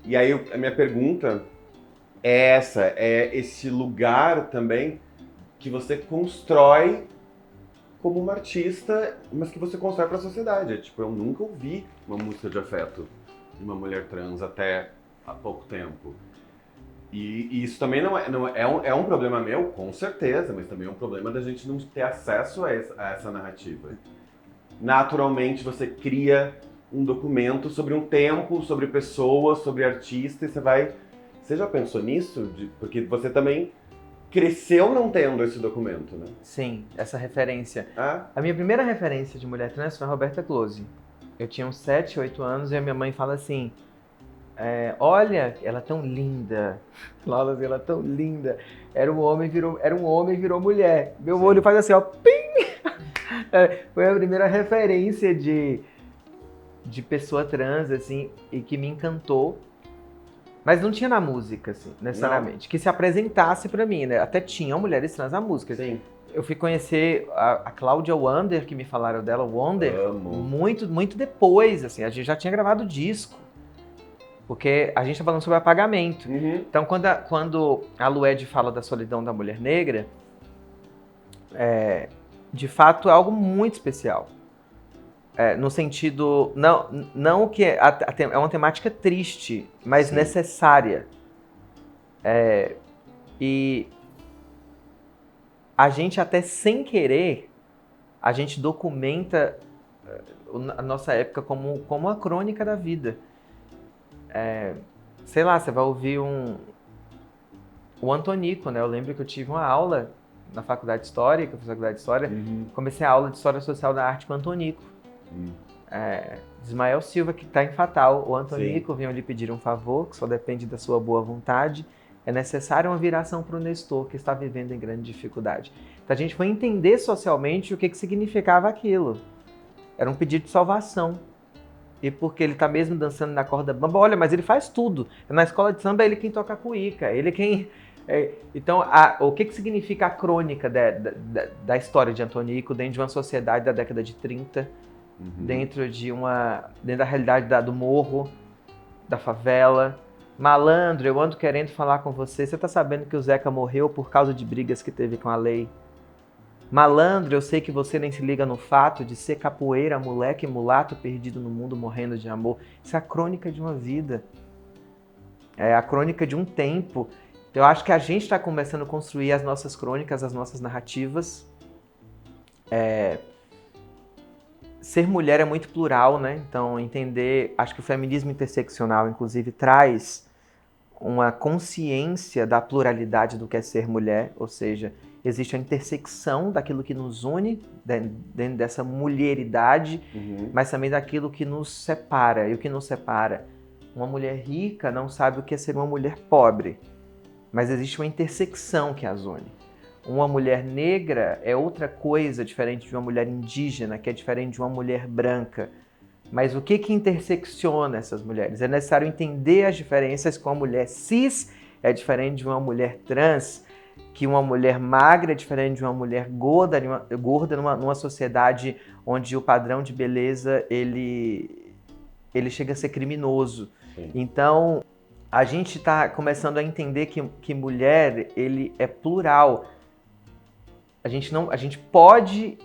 B: E aí a minha pergunta é essa, é esse lugar também que você constrói como uma artista, mas que você constrói para a sociedade. Tipo, eu nunca ouvi uma música de afeto de uma mulher trans até há pouco tempo. E isso também é um problema meu, com certeza, mas também é um problema da gente não ter acesso a essa narrativa. Naturalmente você cria um documento sobre um tempo, sobre pessoas, sobre artistas, e você já pensou nisso? Porque você também cresceu não tendo esse documento, né?
A: Sim, essa referência.
B: Ah?
A: A minha primeira referência de mulher trans foi a Roberta Close. Eu tinha uns 7, 8 anos e a minha mãe fala assim: olha, ela é tão linda. Fala assim, ela é tão linda. Era um homem e virou mulher. Meu olho faz assim, ó, pim! Foi a primeira referência de pessoa trans, assim, e que me encantou. Mas não tinha na música, assim, necessariamente. Não. Que se apresentasse pra mim, né? Até tinham mulheres trans na música.
B: Sim.
A: Eu fui conhecer a Cláudia Wonder, que me falaram dela, Wonder, muito, muito depois, assim. A gente já tinha gravado disco. Porque a gente tá falando sobre apagamento.
B: Uhum.
A: Então, quando a Lued fala da solidão da mulher negra, de fato é algo muito especial. No sentido, não que é uma temática triste, mas sim, necessária. E a gente até sem querer, a gente documenta a nossa época como uma crônica da vida. Sei lá, você vai ouvir o Antonico, né? Eu lembro que eu tive uma aula na faculdade de História, que eu fiz faculdade de História, comecei a aula de História Social da Arte com o Antonico. Ismael Silva, que está em Fatal. O Antonico vinha lhe pedir um favor, que só depende da sua boa vontade. É necessária uma viração para o Nestor, que está vivendo em grande dificuldade. Então a gente foi entender socialmente o que significava aquilo. Era um pedido de salvação. E porque ele está mesmo dançando na corda bamba, olha, mas ele faz tudo. Na escola de samba é ele quem toca a cuíca, ele quem... Então, o que significa a crônica da história de Antonico dentro de uma sociedade da década de 30, dentro da realidade do morro, da favela? Malandro, eu ando querendo falar com você. Você tá sabendo que o Zeca morreu por causa de brigas que teve com a lei? Malandro, eu sei que você nem se liga no fato de ser capoeira, moleque, mulato, perdido no mundo, morrendo de amor. Isso é a crônica de uma vida. É a crônica de um tempo. Eu acho que a gente está começando a construir as nossas crônicas, as nossas narrativas. Ser mulher é muito plural, né? Então, entender... Acho que o feminismo interseccional, inclusive, traz uma consciência da pluralidade do que é ser mulher, ou seja, existe a intersecção daquilo que nos une dentro dessa mulheridade, mas também daquilo que nos separa. E o que nos separa? Uma mulher rica não sabe o que é ser uma mulher pobre, mas existe uma intersecção que as une. Uma mulher negra é outra coisa diferente de uma mulher indígena, que é diferente de uma mulher branca. Mas o que intersecciona essas mulheres? É necessário entender as diferenças com a mulher cis, é diferente de uma mulher trans, que uma mulher magra é diferente de uma mulher gorda numa sociedade onde o padrão de beleza ele chega a ser criminoso. Sim. Então, a gente está começando a entender que mulher ele é plural. A gente pode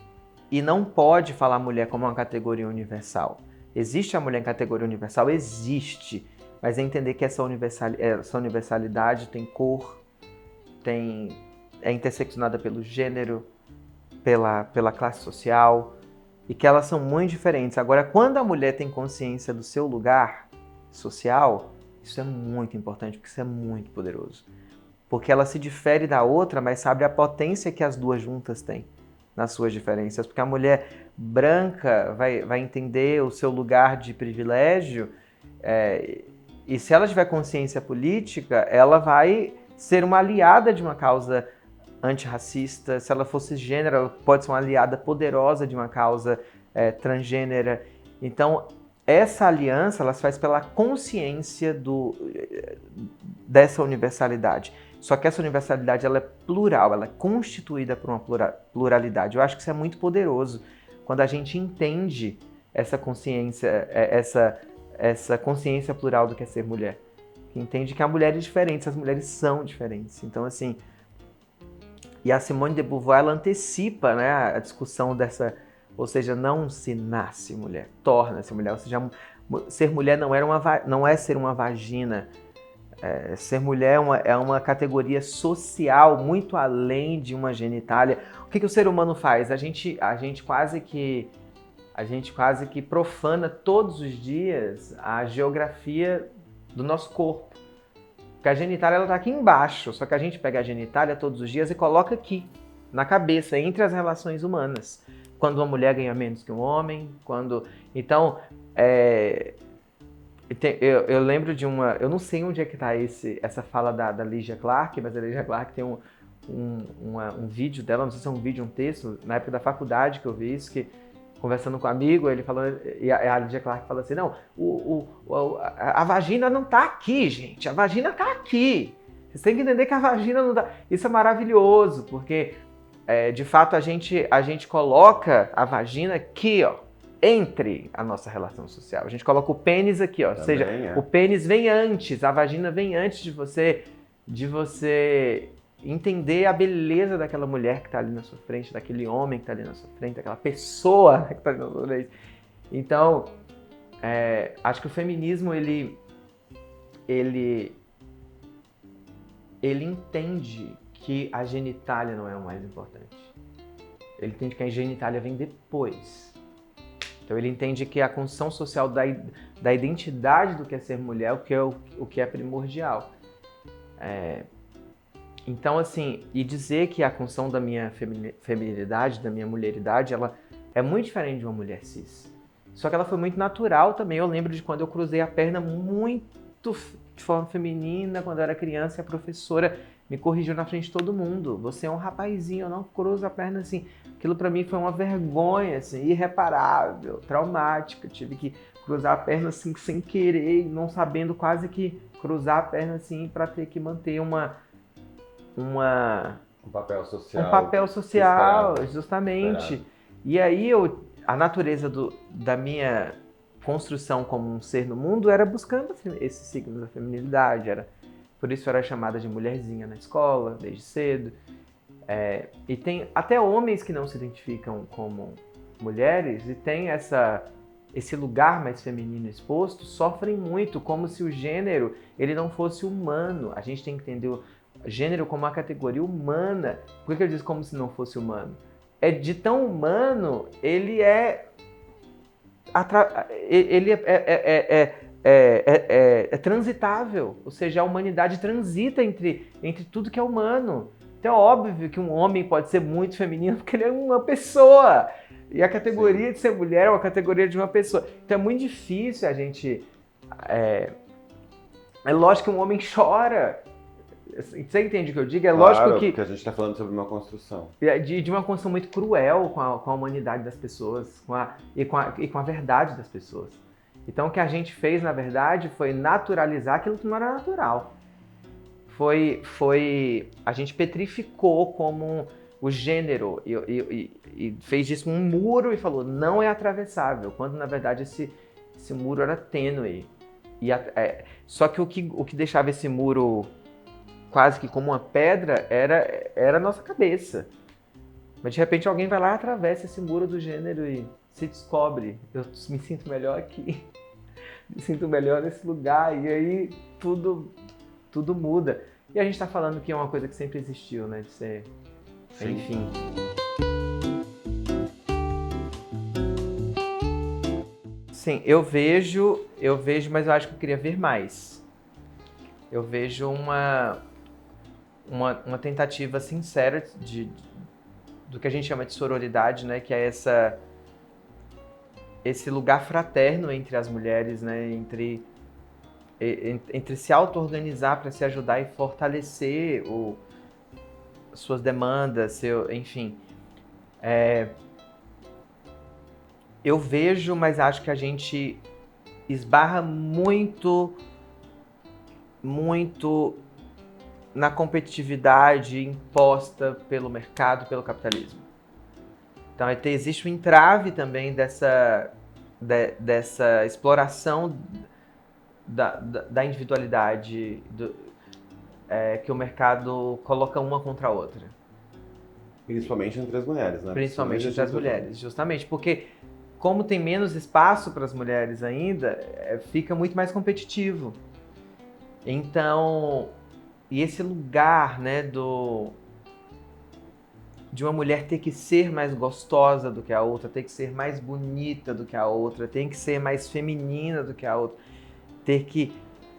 A: e não pode falar mulher como uma categoria universal. Existe a mulher em categoria universal? Existe. Mas é entender que essa universalidade tem cor, é interseccionada pelo gênero, pela classe social. e que elas são muito diferentes. Agora, quando a mulher tem consciência do seu lugar social, isso é muito importante, porque isso é muito poderoso. Porque ela se difere da outra, mas sabe a potência que as duas juntas têm nas suas diferenças. Porque a mulher branca vai entender o seu lugar de privilégio, e se ela tiver consciência política, ela vai ser uma aliada de uma causa antirracista. Se ela fosse gênero, ela pode ser uma aliada poderosa de uma causa transgênera. Então, essa aliança ela se faz pela consciência dessa universalidade. Só que essa universalidade ela é plural, ela é constituída por uma pluralidade. Eu acho que isso é muito poderoso quando a gente entende essa consciência, essa consciência plural do que é ser mulher. Que entende que a mulher é diferente, as mulheres são diferentes. Então, assim, e a Simone de Beauvoir ela antecipa, né, a discussão dessa, ou seja, não se nasce mulher, torna-se mulher. Ou seja, ser mulher não é ser uma vagina. Ser mulher é uma categoria social muito além de uma genitália. O que o ser humano faz? A gente quase que profana todos os dias a geografia do nosso corpo. Porque a genitália está aqui embaixo, só que a gente pega a genitália todos os dias e coloca aqui, na cabeça, entre as relações humanas. Quando uma mulher ganha menos que um homem, Então, eu lembro de uma... Eu não sei onde é que está essa fala da Lygia Clark, mas a Lygia Clark tem um vídeo dela, não sei se é um vídeo, um texto, na época da faculdade que eu vi isso, que conversando com um amigo, ele falou, e a Lygia Clark fala assim, não, a vagina não está aqui, gente, a vagina está aqui. Vocês têm que entender que a vagina não está... Isso é maravilhoso, porque, de fato, a gente coloca a vagina aqui, ó, entre a nossa relação social. A gente coloca o pênis aqui, ó. Ou seja, o pênis vem antes, a vagina vem antes de você entender a beleza daquela mulher que está ali na sua frente, daquele homem que está ali na sua frente, daquela pessoa que está ali na sua frente. Então, acho que o feminismo, ele entende que a genitália não é o mais importante. Ele entende que a genitália vem depois. Então ele entende que a construção social da identidade do que é ser mulher, o que é primordial. Então, assim, e dizer que a construção da minha feminilidade, da minha mulheridade, ela é muito diferente de uma mulher cis. Só que ela foi muito natural também. Eu lembro de quando eu cruzei a perna muito de forma feminina, quando eu era criança, e a professora me corrigiu na frente de todo mundo. Você é um rapazinho, eu não cruzo a perna assim. Aquilo pra mim foi uma vergonha, assim, irreparável, traumática. Eu tive que cruzar a perna assim sem querer, não sabendo quase que cruzar a perna assim para ter que manter um
B: papel social.
A: Um papel social, justamente.
B: Esperado.
A: E aí a natureza da minha construção como um ser no mundo era buscando esses signos da feminilidade. Por isso eu era chamada de mulherzinha na escola, desde cedo. E tem até homens que não se identificam como mulheres e tem esse lugar mais feminino exposto, sofrem muito, como se o gênero ele não fosse humano. A gente tem que entender o gênero como uma categoria humana. Por que eu disse como se não fosse humano? De tão humano, ele é transitável, ou seja, a humanidade transita entre tudo que é humano. Então é óbvio que um homem pode ser muito feminino porque ele é uma pessoa. E a categoria Sim. de ser mulher é uma categoria de uma pessoa. Então é muito difícil a gente... É lógico que um homem chora. Você entende o que eu digo? É
B: claro,
A: lógico que...
B: porque a gente está falando sobre uma construção.
A: De uma construção muito cruel com a humanidade das pessoas e com a verdade das pessoas. Então o que a gente fez, na verdade, foi naturalizar aquilo que não era natural. A gente petrificou como o gênero e fez disso um muro e falou, não é atravessável, quando na verdade esse muro era tênue. Só que o que deixava esse muro quase que como uma pedra era a nossa cabeça. Mas de repente alguém vai lá e atravessa esse muro do gênero e se descobre, eu me sinto melhor aqui, me sinto melhor nesse lugar, e aí tudo muda. E a gente está falando que é uma coisa que sempre existiu, né? De ser...
B: Sim.
A: Enfim. Sim, eu vejo, mas eu acho que eu queria ver mais. Eu vejo uma tentativa sincera do que a gente chama de sororidade, né? Que é esse lugar fraterno entre as mulheres, né? Entre se auto-organizar para se ajudar e fortalecer suas demandas, enfim. Eu vejo, mas acho que a gente esbarra muito na competitividade imposta pelo mercado, pelo capitalismo. Então, existe um entrave também dessa exploração da individualidade que o mercado coloca uma contra a outra.
B: Principalmente entre as mulheres, né?
A: Principalmente entre as mulheres, justamente. Porque, como tem menos espaço para as mulheres ainda, fica muito mais competitivo. Então, e esse lugar, né, de uma mulher ter que ser mais gostosa do que a outra, ter que ser mais bonita do que a outra, ter que ser mais feminina do que a outra,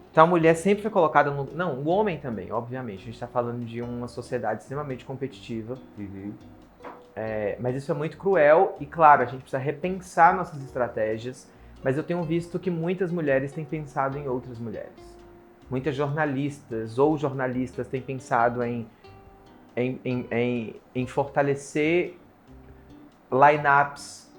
A: Então a mulher sempre foi colocada no... Não, o homem também, obviamente. A gente está falando de uma sociedade extremamente competitiva.
B: Uhum.
A: Mas isso é muito cruel e, claro, a gente precisa repensar nossas estratégias, mas eu tenho visto que muitas mulheres têm pensado em outras mulheres. Muitas jornalistas ou jornalistas têm pensado em fortalecer lineups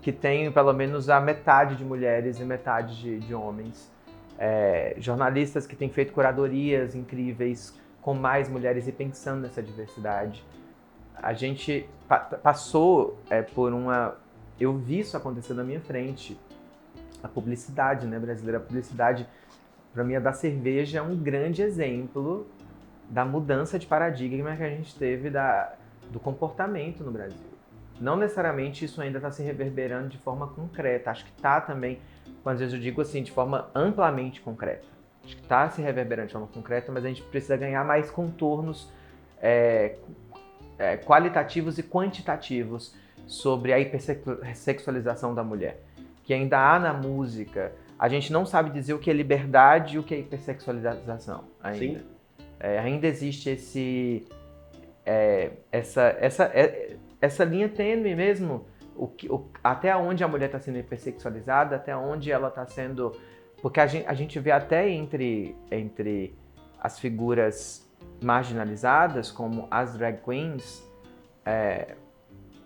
A: que tem pelo menos a metade de mulheres e metade de homens. Jornalistas que têm feito curadorias incríveis com mais mulheres e pensando nessa diversidade. A gente passou por uma... Eu vi isso acontecer na minha frente. A publicidade, né, brasileira, a publicidade, para mim, a da cerveja é um grande exemplo da mudança de paradigma que a gente teve do comportamento no Brasil. Não necessariamente isso ainda está se reverberando de forma concreta. Acho que está também, às vezes eu digo assim, de forma amplamente concreta. Acho que está se reverberando de forma concreta, mas a gente precisa ganhar mais contornos qualitativos e quantitativos sobre a hipersexualização da mulher. Que ainda há na música. A gente não sabe dizer o que é liberdade e o que é hipersexualização ainda.
B: Sim.
A: Ainda existe essa linha tênue mesmo, até onde a mulher está sendo hipersexualizada, até onde ela está sendo... Porque a gente vê até entre as figuras marginalizadas, como as drag queens,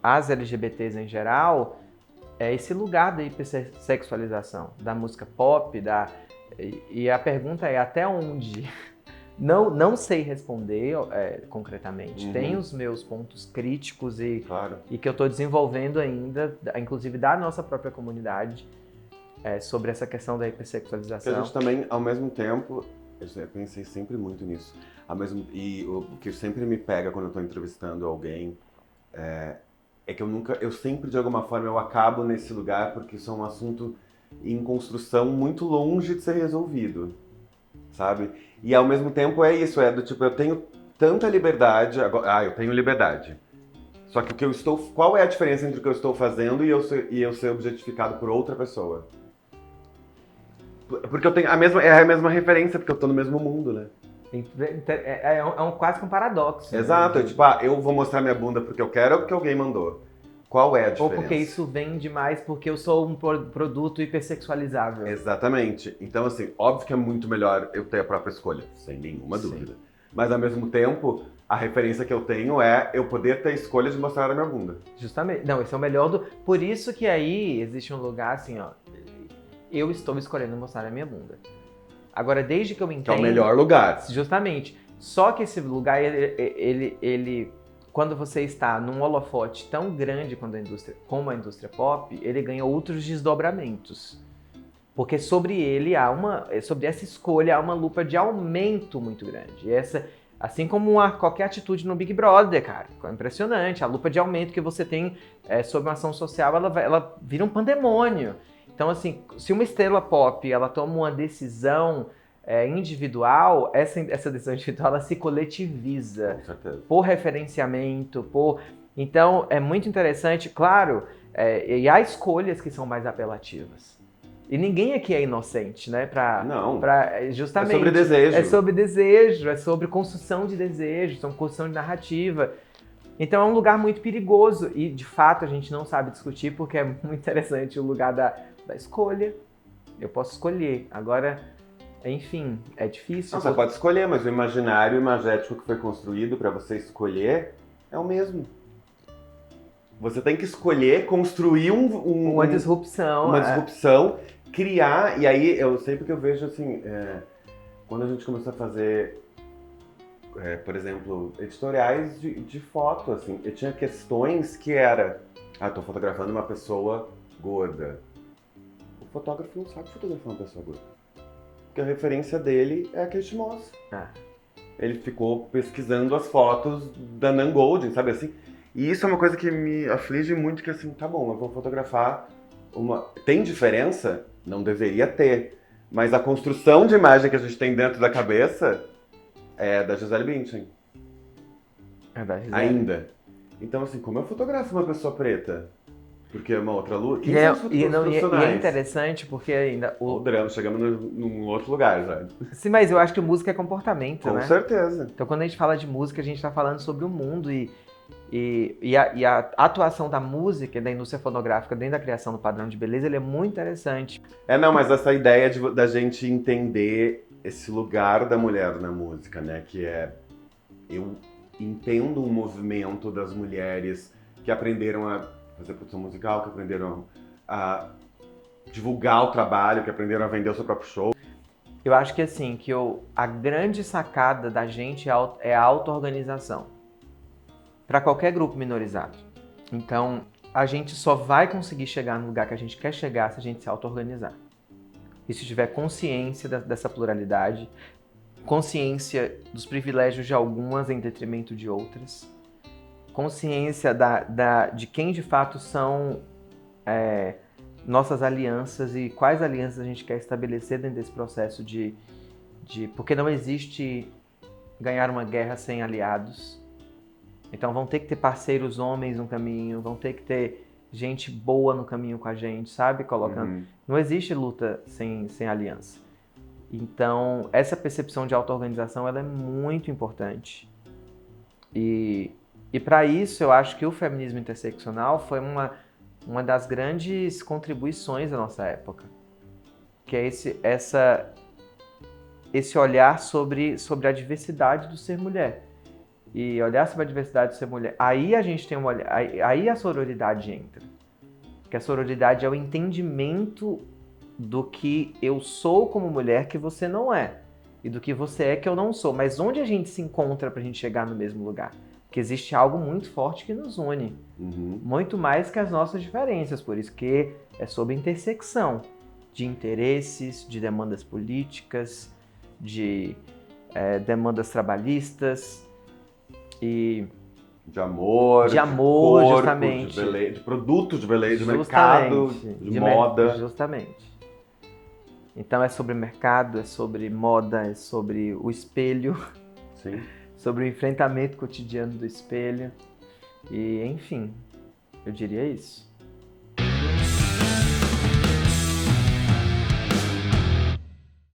A: as LGBTs em geral, esse lugar da hipersexualização, da música pop, e a pergunta é até onde? Não sei responder concretamente.
B: Uhum.
A: Tenho os meus pontos críticos
B: Claro.
A: e que eu estou desenvolvendo ainda, inclusive da nossa própria comunidade, sobre essa questão da hipersexualização.
B: Porque a gente também, ao mesmo tempo, eu pensei sempre muito nisso, e o que sempre me pega quando eu estou entrevistando alguém é que eu sempre, de alguma forma, eu acabo nesse lugar porque isso é um assunto em construção muito longe de ser resolvido, sabe? E ao mesmo tempo é isso, do tipo, eu tenho tanta liberdade, eu tenho liberdade. Só que qual é a diferença entre o que eu estou fazendo e eu ser objetificado por outra pessoa? Porque eu tenho a mesma referência, porque eu tô no mesmo mundo, né?
A: Quase que um paradoxo.
B: Exato,
A: né?
B: tipo, eu vou mostrar minha bunda porque eu quero ou porque alguém mandou. Qual é a diferença?
A: Ou porque isso vem demais porque eu sou um produto hipersexualizável.
B: Exatamente. Então, assim, óbvio que é muito melhor eu ter a própria escolha, sem nenhuma dúvida. Mas, ao mesmo tempo, a referência que eu tenho é eu poder ter a escolha de mostrar a minha bunda.
A: Justamente. Não, esse é o melhor do... Por isso que aí existe um lugar assim, ó. Eu estou escolhendo mostrar a minha bunda. Agora, desde que eu me entendo...
B: Que é o melhor lugar.
A: Justamente. Só que esse lugar, ele quando você está num holofote tão grande como a indústria pop, ele ganha outros desdobramentos. Porque sobre essa escolha há uma lupa de aumento muito grande. Assim como qualquer atitude no Big Brother, cara. É impressionante. A lupa de aumento que você tem sobre uma ação social, ela vira um pandemônio. Então, assim, se uma estrela pop ela toma uma decisão individual, essa decisão individual ela se coletiviza.
B: Com certeza.
A: Por referenciamento, Então, é muito interessante, claro, e há escolhas que são mais apelativas. E ninguém aqui é inocente, né?
B: Não.
A: Justamente.
B: É sobre desejo.
A: É sobre desejo, é sobre construção de desejo, sobre construção de narrativa. Então é um lugar muito perigoso e, de fato, a gente não sabe discutir porque é muito interessante o lugar da escolha. Eu posso escolher. Agora, enfim, é difícil.
B: Não, você pode escolher, mas o imaginário imagético que foi construído para você escolher é o mesmo. Você tem que escolher, construir
A: uma disrupção.
B: Uma disrupção, criar. E aí, eu sempre que eu vejo assim, quando a gente começou a fazer, por exemplo, editoriais de foto, assim, eu tinha questões que era, tô fotografando uma pessoa gorda. O fotógrafo não sabe fotografar uma pessoa gorda. Porque a referência dele é a Kate Moss. Ele ficou pesquisando as fotos da Nan Goldin, sabe assim? E isso é uma coisa que me aflige muito, que assim, tá bom, eu vou fotografar uma... Tem diferença? Não deveria ter. Mas a construção de imagem que a gente tem dentro da cabeça é da Gisele Bündchen.
A: É da Gisele.
B: Ainda. Então, assim, como eu fotografo uma pessoa preta? Porque é uma outra luz.
A: E é interessante porque ainda...
B: O drama, chegamos num outro lugar já.
A: Sim, mas eu acho que música é comportamento, né?
B: Com certeza.
A: Então, quando a gente fala de música, a gente tá falando sobre o mundo e a atuação da música e da indústria fonográfica dentro da criação do padrão de beleza, ele é muito interessante.
B: Não, mas essa ideia da gente entender esse lugar da mulher na música, né? Que eu entendo um movimento das mulheres que aprenderam a fazer produção musical, que aprenderam a divulgar o trabalho, que aprenderam a vender o seu próprio show.
A: Eu acho que assim, a grande sacada da gente é a auto-organização. Para qualquer grupo minorizado. Então, a gente só vai conseguir chegar no lugar que a gente quer chegar se a gente se auto-organizar. E se tiver consciência dessa pluralidade, consciência dos privilégios de algumas em detrimento de outras, consciência de quem de fato são nossas alianças e quais alianças a gente quer estabelecer dentro desse processo porque não existe ganhar uma guerra sem aliados. Então vão ter que ter parceiros homens no caminho, vão ter que ter gente boa no caminho com a gente, sabe? Colocando. Não existe luta sem aliança. Então, essa percepção de auto-organização ela é muito importante. E para isso, eu acho que o feminismo interseccional foi uma das grandes contribuições da nossa época. Que é esse olhar sobre a diversidade do ser mulher. E olhar sobre a diversidade do ser mulher. Aí a gente tem aí a sororidade entra. Porque a sororidade é o entendimento do que eu sou como mulher que você não é. E do que você é que eu não sou. Mas onde a gente se encontra pra gente chegar no mesmo lugar? Porque existe algo muito forte que nos une. Muito mais que as nossas diferenças. Por isso que é sobre intersecção de interesses, de demandas políticas, de demandas trabalhistas, e
B: de amor,
A: de corpo,
B: justamente, de produto de beleza, de mercado, de moda.
A: Justamente. Então é sobre mercado, é sobre moda, é sobre o espelho,
B: Sim.
A: sobre o enfrentamento cotidiano do espelho e, enfim, eu diria isso.